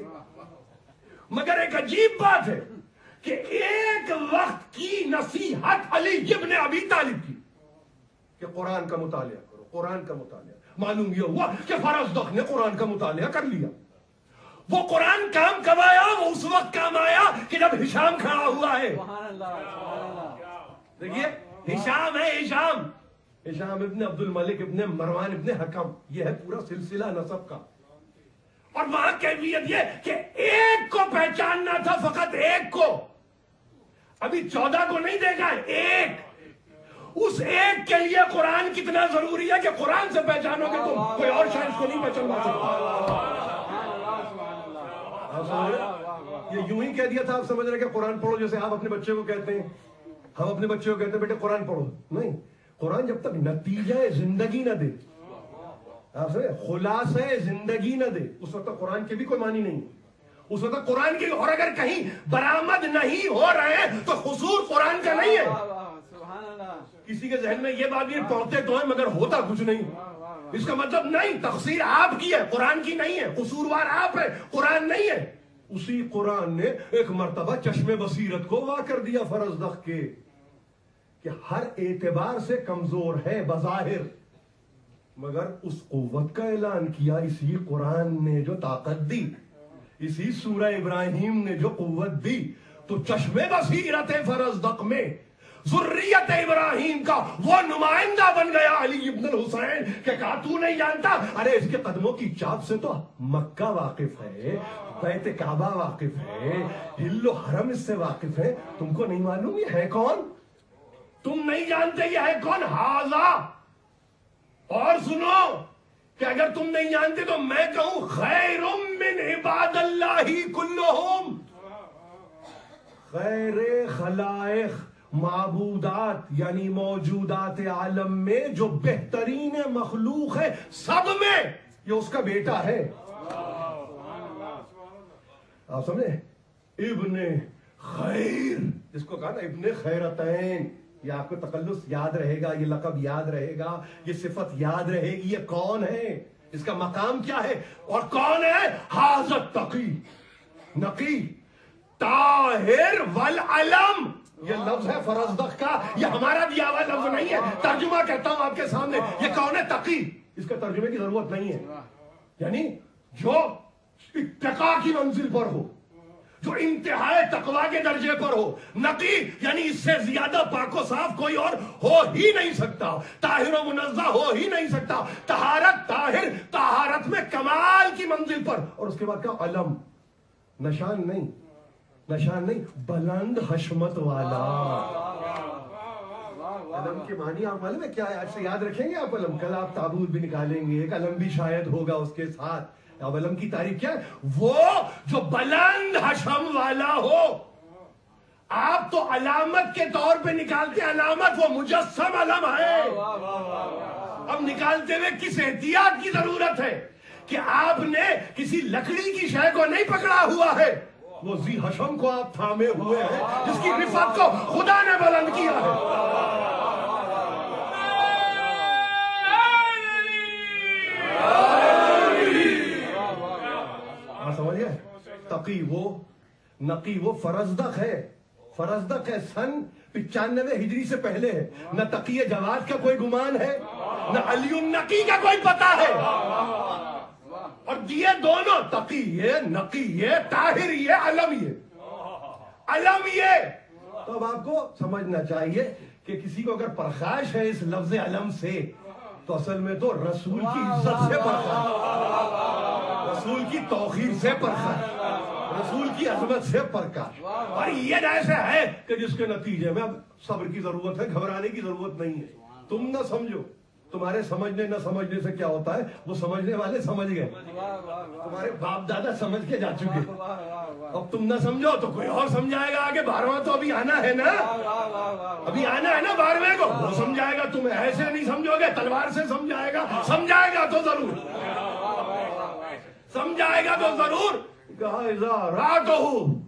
مگر ایک عجیب بات ہے کہ ایک وقت کی نصیحت علی ابن ابی طالب کی کہ قرآن کا مطالعہ کرو، قرآن کا مطالعہ. معلوم یہ ہوا کہ فرزدق نے قرآن کا مطالعہ کر لیا. وہ قرآن کام کب آیا؟ وہ اس وقت کام آیا کہ جب ہشام کھڑا ہوا ہے. دیکھیے ہشام ہے، ہشام ابن عبد الملک ابن مروان ابن حکم، یہ ہے پورا سلسلہ نسب کا. اور وہاں کیفیت یہ کہ ایک کو پہچاننا تھا، فقط ایک کو. ابھی 14 کو نہیں دیکھا ہے، ایک. اس ایک کے لیے قرآن کتنا ضروری ہے کہ قرآن سے پہچانو گے تم، کوئی اور شاید کو نہیں پہچاننا سکتا. یہ یوں ہی کہہ دیا تھا، آپ سمجھ رہے کہ قرآن پڑھو جیسے آپ اپنے بچے کو کہتے ہیں. ہم اپنے بچے کو کہتے ہیں بیٹے قرآن پڑھو. نہیں، قرآن جب تک نتیجہ زندگی نہ دے، آپ سمجھے، خلاصہ زندگی نہ دے، اس وقت تک قرآن کے بھی کوئی معنی نہیں. اس وقت قرآن کی، اور اگر کہیں برآمد نہیں ہو رہے ہیں تو قصور قرآن کا نہیں ہے. کسی کے ذہن میں یہ بات بھی پڑھتے تو ہیں مگر ہوتا کچھ نہیں. اس کا مطلب نہیں، تقصیر آپ کی ہے، قرآن کی نہیں ہے. قصوروار آپ ہے، قرآن نہیں ہے. اسی قرآن نے ایک مرتبہ چشم بصیرت کو وا کر دیا فرزدق کے کہ ہر اعتبار سے کمزور ہے بظاہر، مگر اس قوت کا اعلان کیا اسی قرآن نے جو طاقت دی، اسی سورہ ابراہیم نے جو قوت دی. تو چشم بصیرت فرزدق میں ذریت ابراہیم کا وہ نمائندہ بن گیا علی ابن الحسین کہ کہا تو نہیں جانتا؟ ارے اس کے قدموں کی چاپ سے تو مکہ واقف ہے، بیت کعبہ واقف ہے، ہل و حرم اس سے واقف ہے. تم کو نہیں معلوم یہ ہے کون؟ تم نہیں جانتے یہ ہے کون؟ ہاذا. اور سنو کہ اگر تم نہیں جانتے تو میں کہوں خیر من عباد اللہ کلہم، خیر خلائق، معبودات یعنی موجودات عالم میں جو بہترین مخلوق ہے سب میں یہ اس کا بیٹا ہے. آپ سمجھے؟ ابن خیر، جس کو کہا نا ابن خیرتین. یہ آپ کو تقلص یاد رہے گا، یہ لقب یاد رہے گا، یہ صفت یاد رہے گی. یہ کون ہے؟ اس کا مقام کیا ہے؟ اور کون ہے؟ حاضر تقی، نقی، طاہر والعلم. یہ لفظ ہے فرزدق کا، یہ ہمارا دیا ہوا لفظ نہیں ہے. ترجمہ کہتا ہوں آپ کے سامنے. یہ کون ہے؟ تقی. اس کا ترجمے کی ضرورت نہیں ہے. یعنی جو اتقاء کی منزل پر ہو، جو انتہائی تقویٰ کے درجے پر ہو. نقی یعنی اس سے زیادہ پاک و صاف کوئی اور ہو ہی نہیں سکتا. طاہر و منزہ ہو ہی نہیں سکتا. طہارت، طاہر، طہارت میں کمال کی منزل پر. اور اس کے بعد کا علم، نشان نہیں، نشان نہیں، بلند حشمت والا. علم کے معنی آپ معلوم ہے کیا ہے؟ آج سے یاد رکھیں گے آپ علم. کل آپ تابوت بھی نکالیں گے، ایک علم بھی شاید ہوگا اس کے ساتھ. اب علم کی تعریف کیا ہے؟ وہ جو بلند حشم والا ہو. آپ تو علامت کے طور پہ نکالتے ہیں، علامت وہ مجسم علم ہے. اب نکالتے ہوئے کس احتیاط کی ضرورت ہے کہ آپ نے کسی لکڑی کی شے کو نہیں پکڑا ہوا ہے، وہ ذی حشم کو آپ تھامے ہوئے ہیں جس کی رفعت کو خدا نے بلند کیا ہے. سمجھے؟ تقی وہ، نقی وہ. فرزدق ہے، فرزدق ہے سن 95 ہجری سے پہلے ہے. نہ تقی جواد کا کوئی گمان ہے، نہ علی النقی کا کوئی پتہ ہے. اور دیے دونوں، تقی یہ، نقی یہ، طاہر یہ، علم یہ. علم یہ. تو اب آپ کو سمجھنا چاہیے کہ کسی کو اگر پرخاش ہے اس لفظ علم سے تو اصل میں تو رسول کی عزت سے پرخاش، رسول کی توقیر سے پرخاش، رسول کی عظمت سے پرکاش. اور یہ ایسا ہے کہ جس کے نتیجے میں اب صبر کی ضرورت ہے، گھبرانے کی ضرورت نہیں ہے. تم نہ سمجھو تمہارے سمجھنے نہ سمجھنے سے کیا ہوتا ہے، وہ سمجھنے والے سمجھ گئے، تمہارے باپ دادا سمجھ کے جا چکے، اب تم نہ سمجھو تو کوئی اور سمجھائے گا آگے، 12واں تو ابھی آنا ہے نا، ابھی آنا ہے نا 12ویں کو، وہ سمجھائے گا، تم ایسے نہیں سمجھو گے، تلوار سے سمجھائے گا، سمجھائے گا تو ضرور، سمجھائے گا تو ضرور۔ کہا اذا رأتہ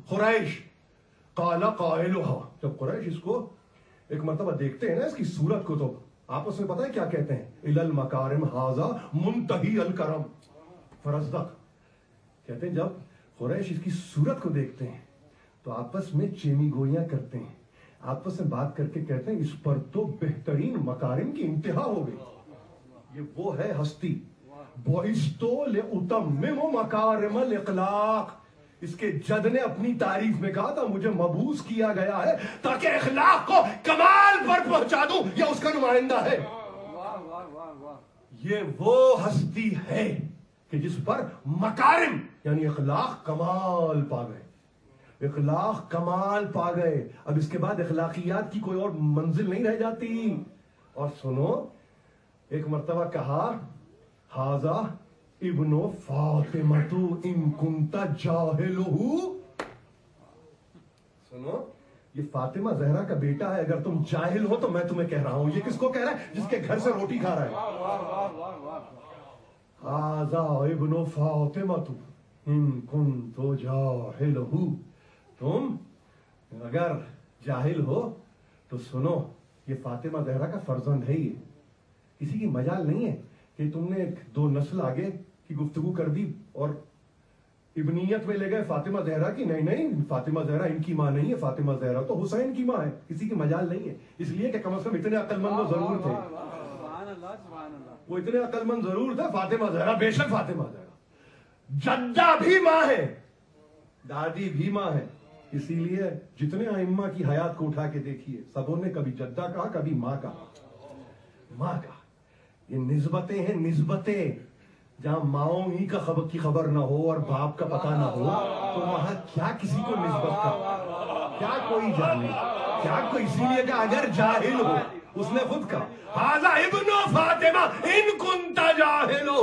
قریش قال قائلها، جب قریش اس کو ایک مرتبہ دیکھتے ہیں نا اس کی صورت کو، تو آپس میں پتہ ہے کیا کہتے ہیں، الی المکارم ھذا منتہی الکرم۔ فرزدق کہتے ہیں جب قریش اس کی صورت کو دیکھتے ہیں تو آپس میں چینی گوئیاں کرتے ہیں، آپس میں بات کر کے کہتے ہیں اس پر تو بہترین مکارم کی انتہا ہو گئی، یہ وہ ہے ہستی، بعثتُ لأتمم مکارم الاخلاق۔ اس کے جد نے اپنی تعریف میں کہا تھا مجھے مبعوث کیا گیا ہے تاکہ اخلاق کو کمال پر پہنچا دوں، یہ اس کا نمائندہ ہے۔ یہ وہ ہستی ہے کہ جس پر مکارم یعنی اخلاق کمال پا گئے، اخلاق کمال پا گئے، اب اس کے بعد اخلاقیات کی کوئی اور منزل نہیں رہ جاتی۔ اور سنو، ایک مرتبہ کہا ھذا ابن فاطمۃ ان کنت جاہلہ، سنو یہ فاطمہ زہرا کا بیٹا ہے، اگر تم جاہل ہو تو میں تمہیں کہہ رہا ہوں۔ یہ کس کو کہہ رہا ہے؟ جس کے گھر سے روٹی کھا رہا ہے۔ ھذا ابن فاطمۃ ان کنت جاہلہ، تم اگر جاہل ہو تو سنو یہ فاطمہ زہرا کا فرزند ہے، یہ کسی کی مجال نہیں ہے کہ تم نے 2 نسل آگے کی گفتگو کر دی اور ابنیت میں لے گئے فاطمہ زہرا کی، نہیں فاطمہ زہرا ان کی ماں نہیں ہے، فاطمہ زہرا تو حسین کی ماں ہے، کسی کی مجال نہیں ہے، اس لیے کہ کم از کم اتنے عقل مند وہ ضرور تھے، وہ اتنے عقل مند ضرور تھے۔ فاطمہ زہرا بے شک فاطمہ زہرا جدہ بھی ماں ہے، دادی بھی ماں ہے، اسی لیے جتنے ائمہ کی حیات کو اٹھا کے دیکھیے سبوں نے کبھی جدہ کہا کبھی ماں کہا۔ یہ نسبتیں ہیں، نسبتیں، جہاں ماؤں ہی کی خبر نہ ہو اور باپ کا پتہ نہ ہو تو وہاں کیا کسی کو نسبت کا، کیا کوئی جانے، کیا کوئی، اسی لیے کہ اگر جاہل ہو، اس نے خود کہا ھذا ابن فاطمہ ان کنت جاہلہ،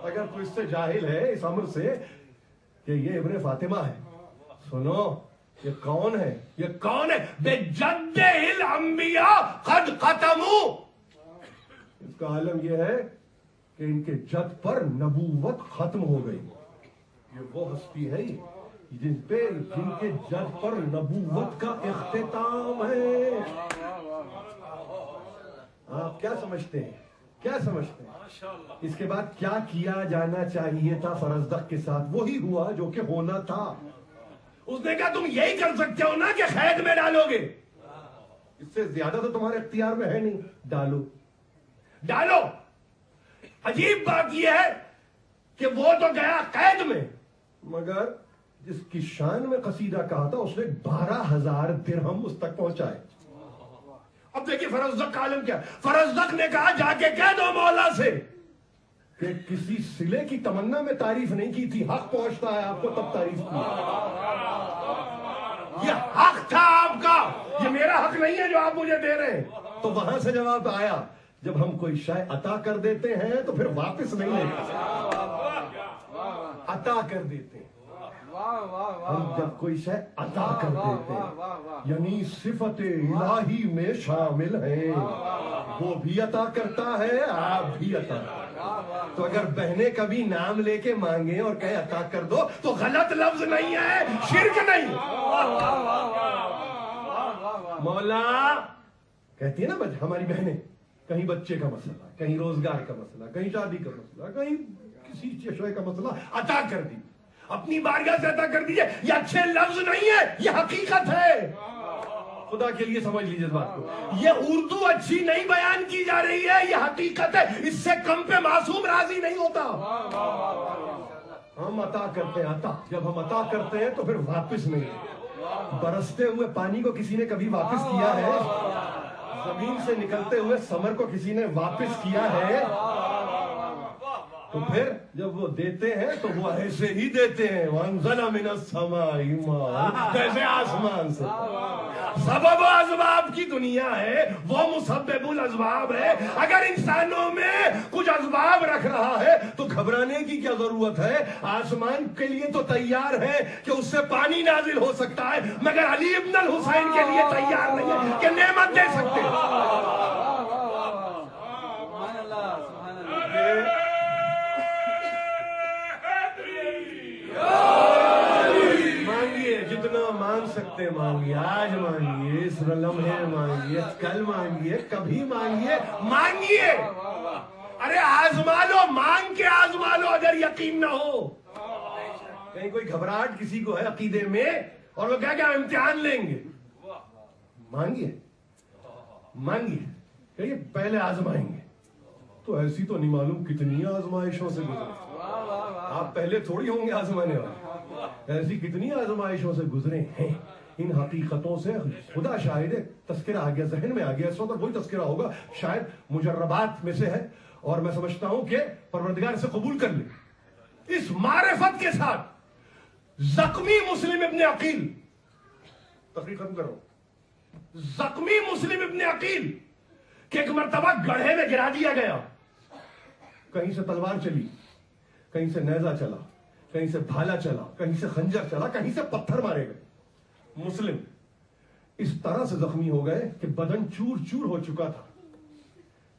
اگر تو اس سے جاہل ہے اس امر سے کہ یہ ابن فاطمہ ہے، سنو یہ کون ہے، یہ کون ہے، بجدہ الانبیاء قد ختموا، اس کا عالم یہ ہے کہ ان کے جد پر نبوت ختم ہو گئی۔ یہ وہ ہستی ہے جن کے جد پر نبوت کا اختتام ہے۔ آپ کیا سمجھتے ہیں، کیا سمجھتے ہیں؟ اس کے بعد کیا کیا جانا چاہیے تھا فرزدق کے ساتھ، وہی ہوا جو کہ ہونا تھا۔ اس نے کہا تم یہی کر سکتے ہو نا کہ قید میں ڈالو گے، اس سے زیادہ تو تمہارے اختیار میں ہے نہیں، ڈالو۔ عجیب بات یہ ہے کہ وہ تو گیا قید میں، مگر جس کی شان میں قصیدہ کہا تھا اس نے 12,000 درہم اس تک پہنچائے۔ اب دیکھیں فرزدق کا عالم کیا، فرزدق نے کہا جا کے کہہ دو مولا سے کہ کسی صلے کی تمنا میں تعریف نہیں کی تھی، حق پہنچتا ہے آپ کو تب تعریف کی، یہ حق تھا آپ کا، یہ میرا حق نہیں ہے جو آپ مجھے دے رہے ہیں۔ تو وہاں سے جواب آیا جب ہم کوئی شے عطا کر دیتے ہیں تو پھر واپس نہیں لیتے، عطا کر دیتے ہیں، ہم جب کوئی شے عطا کر دیتے ہیں یعنی صفت الہی میں شامل ہے، وہ بھی عطا کرتا ہے آپ بھی عطا کرتے ہیں۔ تو اگر بہنیں کبھی نام لے کے مانگیں اور کہیں عطا کر دو تو غلط لفظ نہیں ہے، شرک نہیں۔ مولا کہتی ہے نا ہماری بہنیں، کہیں بچے کا مسئلہ، کہیں روزگار کا مسئلہ، کہیں شادی کا مسئلہ، کہیں کسی شے کا مسئلہ، عطا کر دی، اپنی بارگاہ سے عطا کر دیجئے۔ یہ اچھے لفظ نہیں ہے، یہ حقیقت ہے، خدا کے لیے سمجھ لیجیے اس بات کو، یہ اردو اچھی نہیں بیان کی جا رہی ہے، یہ حقیقت ہے، اس سے کم پہ معصوم راضی نہیں ہوتا۔ ہم عطا کرتے ہیں، عطا جب ہم عطا کرتے ہیں تو پھر واپس نہیں۔ برستے ہوئے پانی کو کسی نے کبھی واپس کیا ہے؟ زمین سے نکلتے ہوئے ثمر کو کسی نے واپس کیا ہے؟ تو پھر جب وہ دیتے ہیں تو وہ ایسے ہی دیتے ہیں، وَأَنزَلَ مِنَ السَّمَاءِ مَاءً، جیسے آسمان سے۔ سبب و اسباب کی دنیا ہے، وہ مسبب الاسباب ہے۔ اگر انسانوں میں کچھ اسباب رکھ رہا ہے تو گھبرانے کی کیا ضرورت ہے؟ آسمان کے لیے تو تیار ہے کہ اس سے پانی نازل ہو سکتا ہے، مگر علی ابن الحسین کے لیے تیار نہیں ہے کہ نعمت دے سکتے ہیں۔ مانگیے جتنا مانگ سکتے مانگیے، آج مانگیے، اس لمحے مانگیے، کل مانگیے، کبھی مانگیے، مانگیے۔ ارے آزما لو، مانگ کے آزما لو اگر یقین نہ ہو۔ کہیں کوئی گھبراہٹ کسی کو ہے عقیدے میں اور وہ کہہ امتحان لیں گے، مانگیے مانگیے، کہیے پہلے آزمائیں گے۔ تو ایسی تو نہیں معلوم کتنی آزمائشوں سے گزرے، آپ پہلے تھوڑی ہوں گے آزمانے والے، ایسی کتنی آزمائشوں سے گزرے ہیں۔ ان حقیقتوں سے خدا شاہد ہے تذکرہ آ گیا، ذہن میں آ گیا، اس وقت وہی تذکرہ ہوگا، شاید مجربات میں سے ہے، اور میں سمجھتا ہوں کہ پروردگار سے قبول کر لے۔ اس معرفت کے ساتھ زخمی مسلم ابن عقیل، تقریر ختم کرو، زخمی مسلم ابن عقیل کہ ایک مرتبہ گڑھے میں گرا دیا گیا، کہیں سے تلوار چلی، کہیں سے نیزہ چلا، کہیں سے بھالا چلا، کہیں سے خنجر چلا، کہیں سے پتھر مارے گئے۔ مسلم اس طرح سے زخمی ہو گئے کہ بدن چور چور ہو چکا تھا۔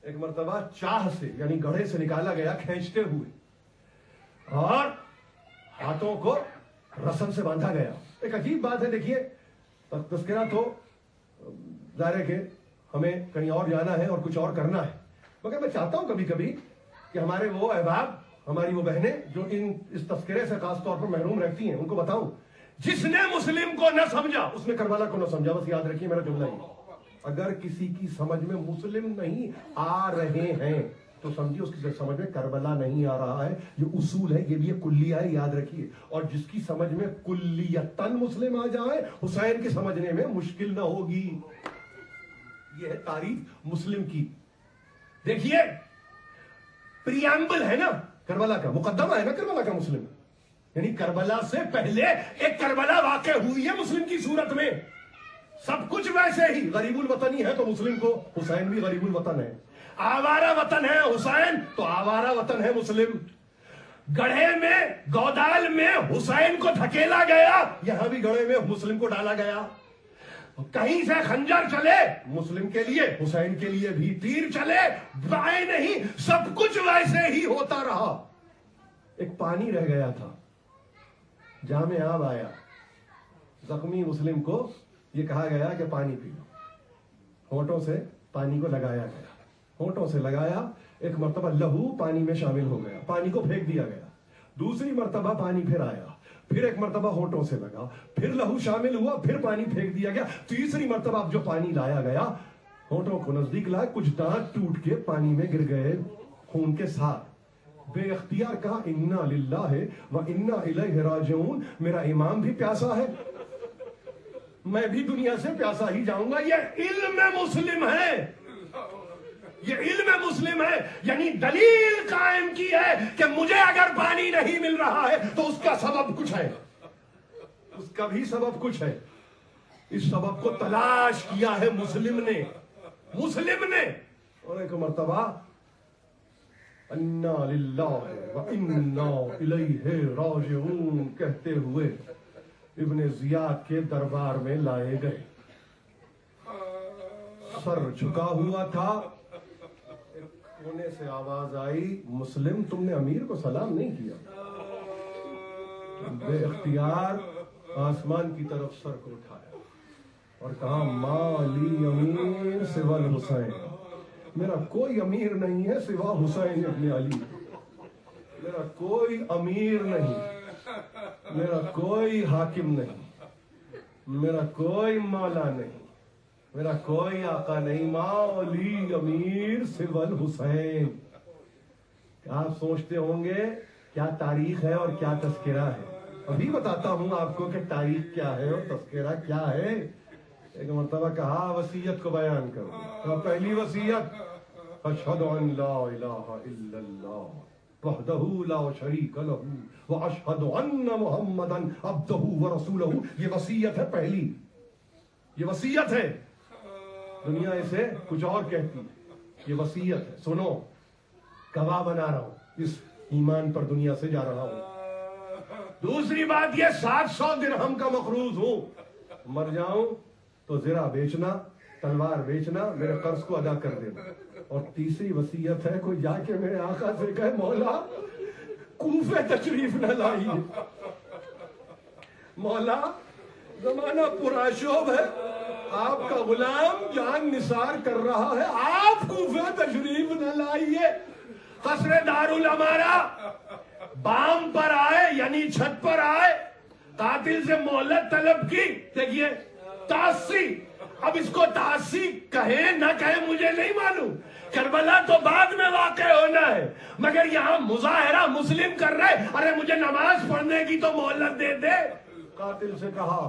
ایک مرتبہ چاہ سے یعنی گڑھے سے نکالا گیا کھینچتے ہوئے، اور ہاتھوں کو رسن سے باندھا گیا۔ ایک عجیب بات ہے، دیکھیے تذکرہ تو ظاہر ہے کہ ہمیں کہیں اور جانا ہے اور کچھ اور کرنا ہے، مگر میں چاہتا ہوں کبھی کبھی کہ ہمارے وہ احباب، ہماری وہ بہنیں جو اس تذکرے سے خاص طور پر محروم رہتی ہیں، ان کو بتاؤں جس نے مسلم کو نہ سمجھا اس نے کربلا کو نہ سمجھا۔ بس یاد رکھیے میرا جملہ ہی، اگر کسی کی سمجھ میں مسلم نہیں آ رہے ہیں تو سمجھیے اس کی سمجھ میں کربلا نہیں آ رہا ہے۔ یہ اصول ہے، یہ بھی ایک کلیہ ہے، یاد رکھیے۔ اور جس کی سمجھ میں کلیتاً مسلم آ جائے حسین کی سمجھنے میں مشکل نہ ہوگی۔ یہ ہے تعریف مسلم کی۔ دیکھیے پریامبل ہے نا کربلا کا، مقدمہ ہے نا کربلا کا مسلم، یعنی کربلا سے پہلے ایک کربلا واقع ہوئی ہے مسلم کی صورت میں۔ سب کچھ ویسے ہی، غریب الوطنی ہے تو مسلم کو حسین بھی غریب الوطن ہے، آوارہ وطن ہے حسین تو آوارہ وطن ہے مسلم۔ گڑھے میں گودال میں حسین کو دھکیلا گیا، یہاں بھی گڑھے میں مسلم کو ڈالا گیا۔ کہیں سے خنجر چلے مسلم کے لیے، حسین کے لیے بھی تیر چلے، بائیں نہیں، سب کچھ ویسے ہی ہوتا رہا۔ ایک پانی رہ گیا تھا، جام آب آیا، زخمی مسلم کو یہ کہا گیا کہ پانی پی لو، ہونٹوں سے پانی کو لگایا گیا، ہونٹوں سے لگایا، ایک مرتبہ لہو پانی میں شامل ہو گیا، پانی کو پھینک دیا گیا، دوسری مرتبہ پانی پھر آیا، پھر ایک مرتبہ ہونٹوں سے لگا، پھر لہو شامل ہوا، پھر پانی پھینک دیا گیا، تیسری مرتبہ اب جو پانی لایا گیا ہونٹوں کو نزدیک لائے، کچھ دانت ٹوٹ کے پانی میں گر گئے خون کے ساتھ۔ بے اختیار کہا انا للہ و انا الیہ راجعون، میرا امام بھی پیاسا ہے، میں بھی دنیا سے پیاسا ہی جاؤں گا۔ یہ علم مسلم ہے، یہ علم مسلم ہے، یعنی دلیل قائم کی ہے کہ مجھے اگر پانی نہیں مل رہا ہے تو اس کا سبب کچھ ہے، اس کا بھی سبب کچھ ہے۔ اس سبب کو تلاش کیا ہے مسلم نے، اور ایک مرتبہ انا للہ و انا الیہ راجعون کہتے ہوئے ابن زیاد کے دربار میں لائے گئے۔ سر جھکا ہوا تھا، کونے سے آواز آئی، مسلم تم نے امیر کو سلام نہیں کیا۔ بے اختیار آسمان کی طرف سر کو اٹھایا اور کہا ما لی امیر سوا الحسین، میرا کوئی امیر نہیں ہے سوا حسین ابن علی، میرا کوئی امیر نہیں، میرا کوئی حاکم نہیں، میرا کوئی مولا نہیں، میرا کوئی آقا نہیں، مولی امیر سوا الحسین۔ آپ سوچتے ہوں گے کیا تاریخ ہے اور کیا تذکرہ ہے، ابھی بتاتا ہوں آپ کو کہ تاریخ کیا ہے اور تذکرہ کیا ہے۔ ایک مرتبہ کہا وصیت کو بیان کرو، پہلی وصیت اشہد ان لا الہ الا اللہ وحدہ لا شریک لہ واشہد ان محمدا عبدہ ورسولہ. یہ وصیت ہے پہلی, یہ وصیت ہے. دنیا اسے کچھ اور کہتی, یہ وصیت ہے. سنو, گواہ بنا رہا ہوں, اس ایمان پر دنیا سے جا رہا ہوں. دوسری بات یہ 700 درہم کا مقروض ہوں, مر جاؤں تو زرہ بیچنا, تلوار بیچنا, میرے قرض کو ادا کر دینا. اور تیسری وصیت ہے, کوئی جا کے میرے آقا سے کہے مولا کوفے تشریف نہ لائیے, مولا زمانہ پرآشوب ہے, آپ کا غلام جان نثار کر رہا ہے, آپ کوفے تشریف نہ لائیے. قصر دارالامارہ بام پر آئے, یعنی چھت پر آئے, قاتل سے مہلت طلب کی. دیکھیے تعصی, اب اس کو تعصی کہیں نہ کہیں مجھے نہیں معلوم, کربلا تو بعد میں واقع ہونا ہے, مگر یہاں مظاہرہ مسلم کر رہے, ارے مجھے نماز پڑھنے کی تو مہلت دے دے. قاتل سے کہا,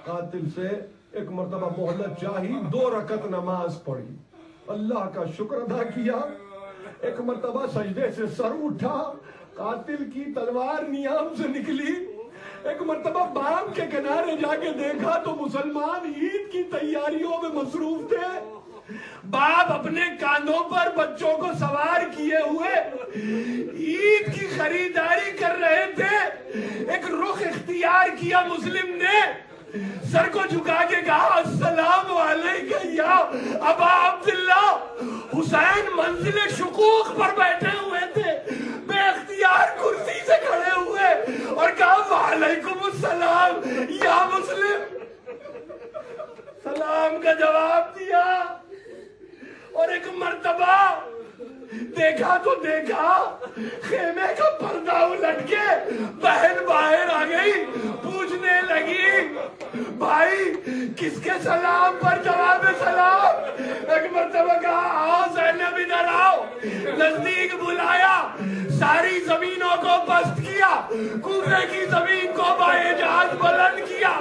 قاتل سے ایک مرتبہ مہلت چاہی, 2 رکعت نماز پڑھی, اللہ کا شکر ادا کیا. ایک مرتبہ سجدے سے سر اٹھا, قاتل کی تلوار نیام سے نکلی. ایک مرتبہ بام کے کنارے جا کے دیکھا تو مسلمان عید کی تیاریوں میں مصروف تھے. باپ اپنے کاندھوں پر بچوں کو سوار کیے ہوئے عید کی خریداری کر رہے تھے. ایک رخ اختیار کیا مسلم نے, سر کو جھکا کے کہا السلام علیکم یا ابا عبداللہ. حسین منزل شقوق پر بیٹھے ہوئے تھے, بے اختیار کرسی سے کھڑے ہوئے اور کہا وعلیکم السلام یا مسلم. سلام کا جواب دیا. اور ایک مرتبہ دیکھا تو دیکھا, خیمے کا پردہ الٹ کے بہن باہر آ گئی, پوچھنے لگی بھائی کس کے سلام پر جواب سلام. ایک مرتبہ کہا آؤ زینب ادھر آؤ, نزدیک بلایا, ساری زمینوں کو پست کیا, کوفے کی زمین کو باعجاز بلند کیا.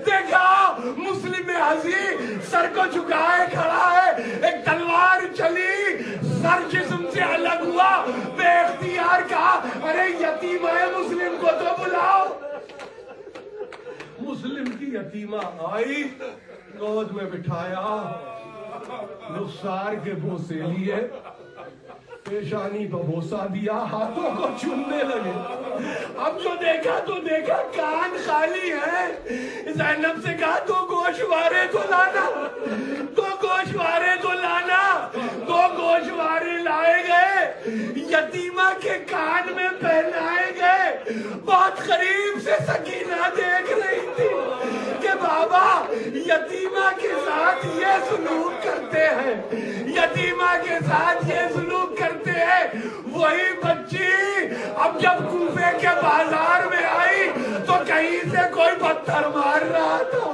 دیکھا مسلم عزیز سر کو جھکائے کھڑا ہے, ایک تلوار چلی, سر جسم سے الگ ہوا, بے اختیار کہا ارے یتیمہ مسلم کو تو بلاؤ. مسلم کی یتیمہ آئی, گود میں بٹھایا, رخسار کے بوسے لیے, پیشانی پہ بوسا دیا, ہاتھوں کو چومنے لگے. اب جو دیکھا تو دیکھا کان خالی ہے. زینب سے کہا 2 گوشوارے تو لانا, 2 گوشوارے تو لانا. 2 گوشوارے لائے گئے, یتیمہ کے کان میں پہنائے گئے. بہت قریب سے سکینہ دیکھ رہی تھی کہ بابا یتیمہ کے ساتھ یہ سلوک کرتے ہیں, یتیمہ کے ساتھ یہ سلوک کرتے ہیں. وہی بچی اب جب کوفے کے بازار میں آئی تو کہیں سے کوئی پتھر مار رہا تھا,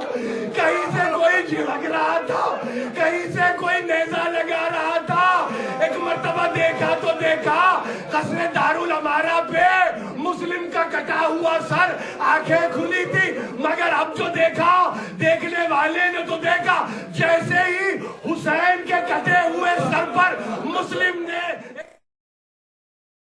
کہیں سے کوئی جھڑک رہا تھا, کہیں سے کوئی نیزہ لگا رہا تھا. ایک مرتبہ دیکھا تو دیکھا قصر دارالامارہ پہ مسلم کا کٹا ہوا سر, آنکھیں کھلی تھی, مگر اب جو دیکھا, دیکھنے والے نے تو دیکھا جیسے ہی حسین کے کٹے ہوئے سر پر مسلم نے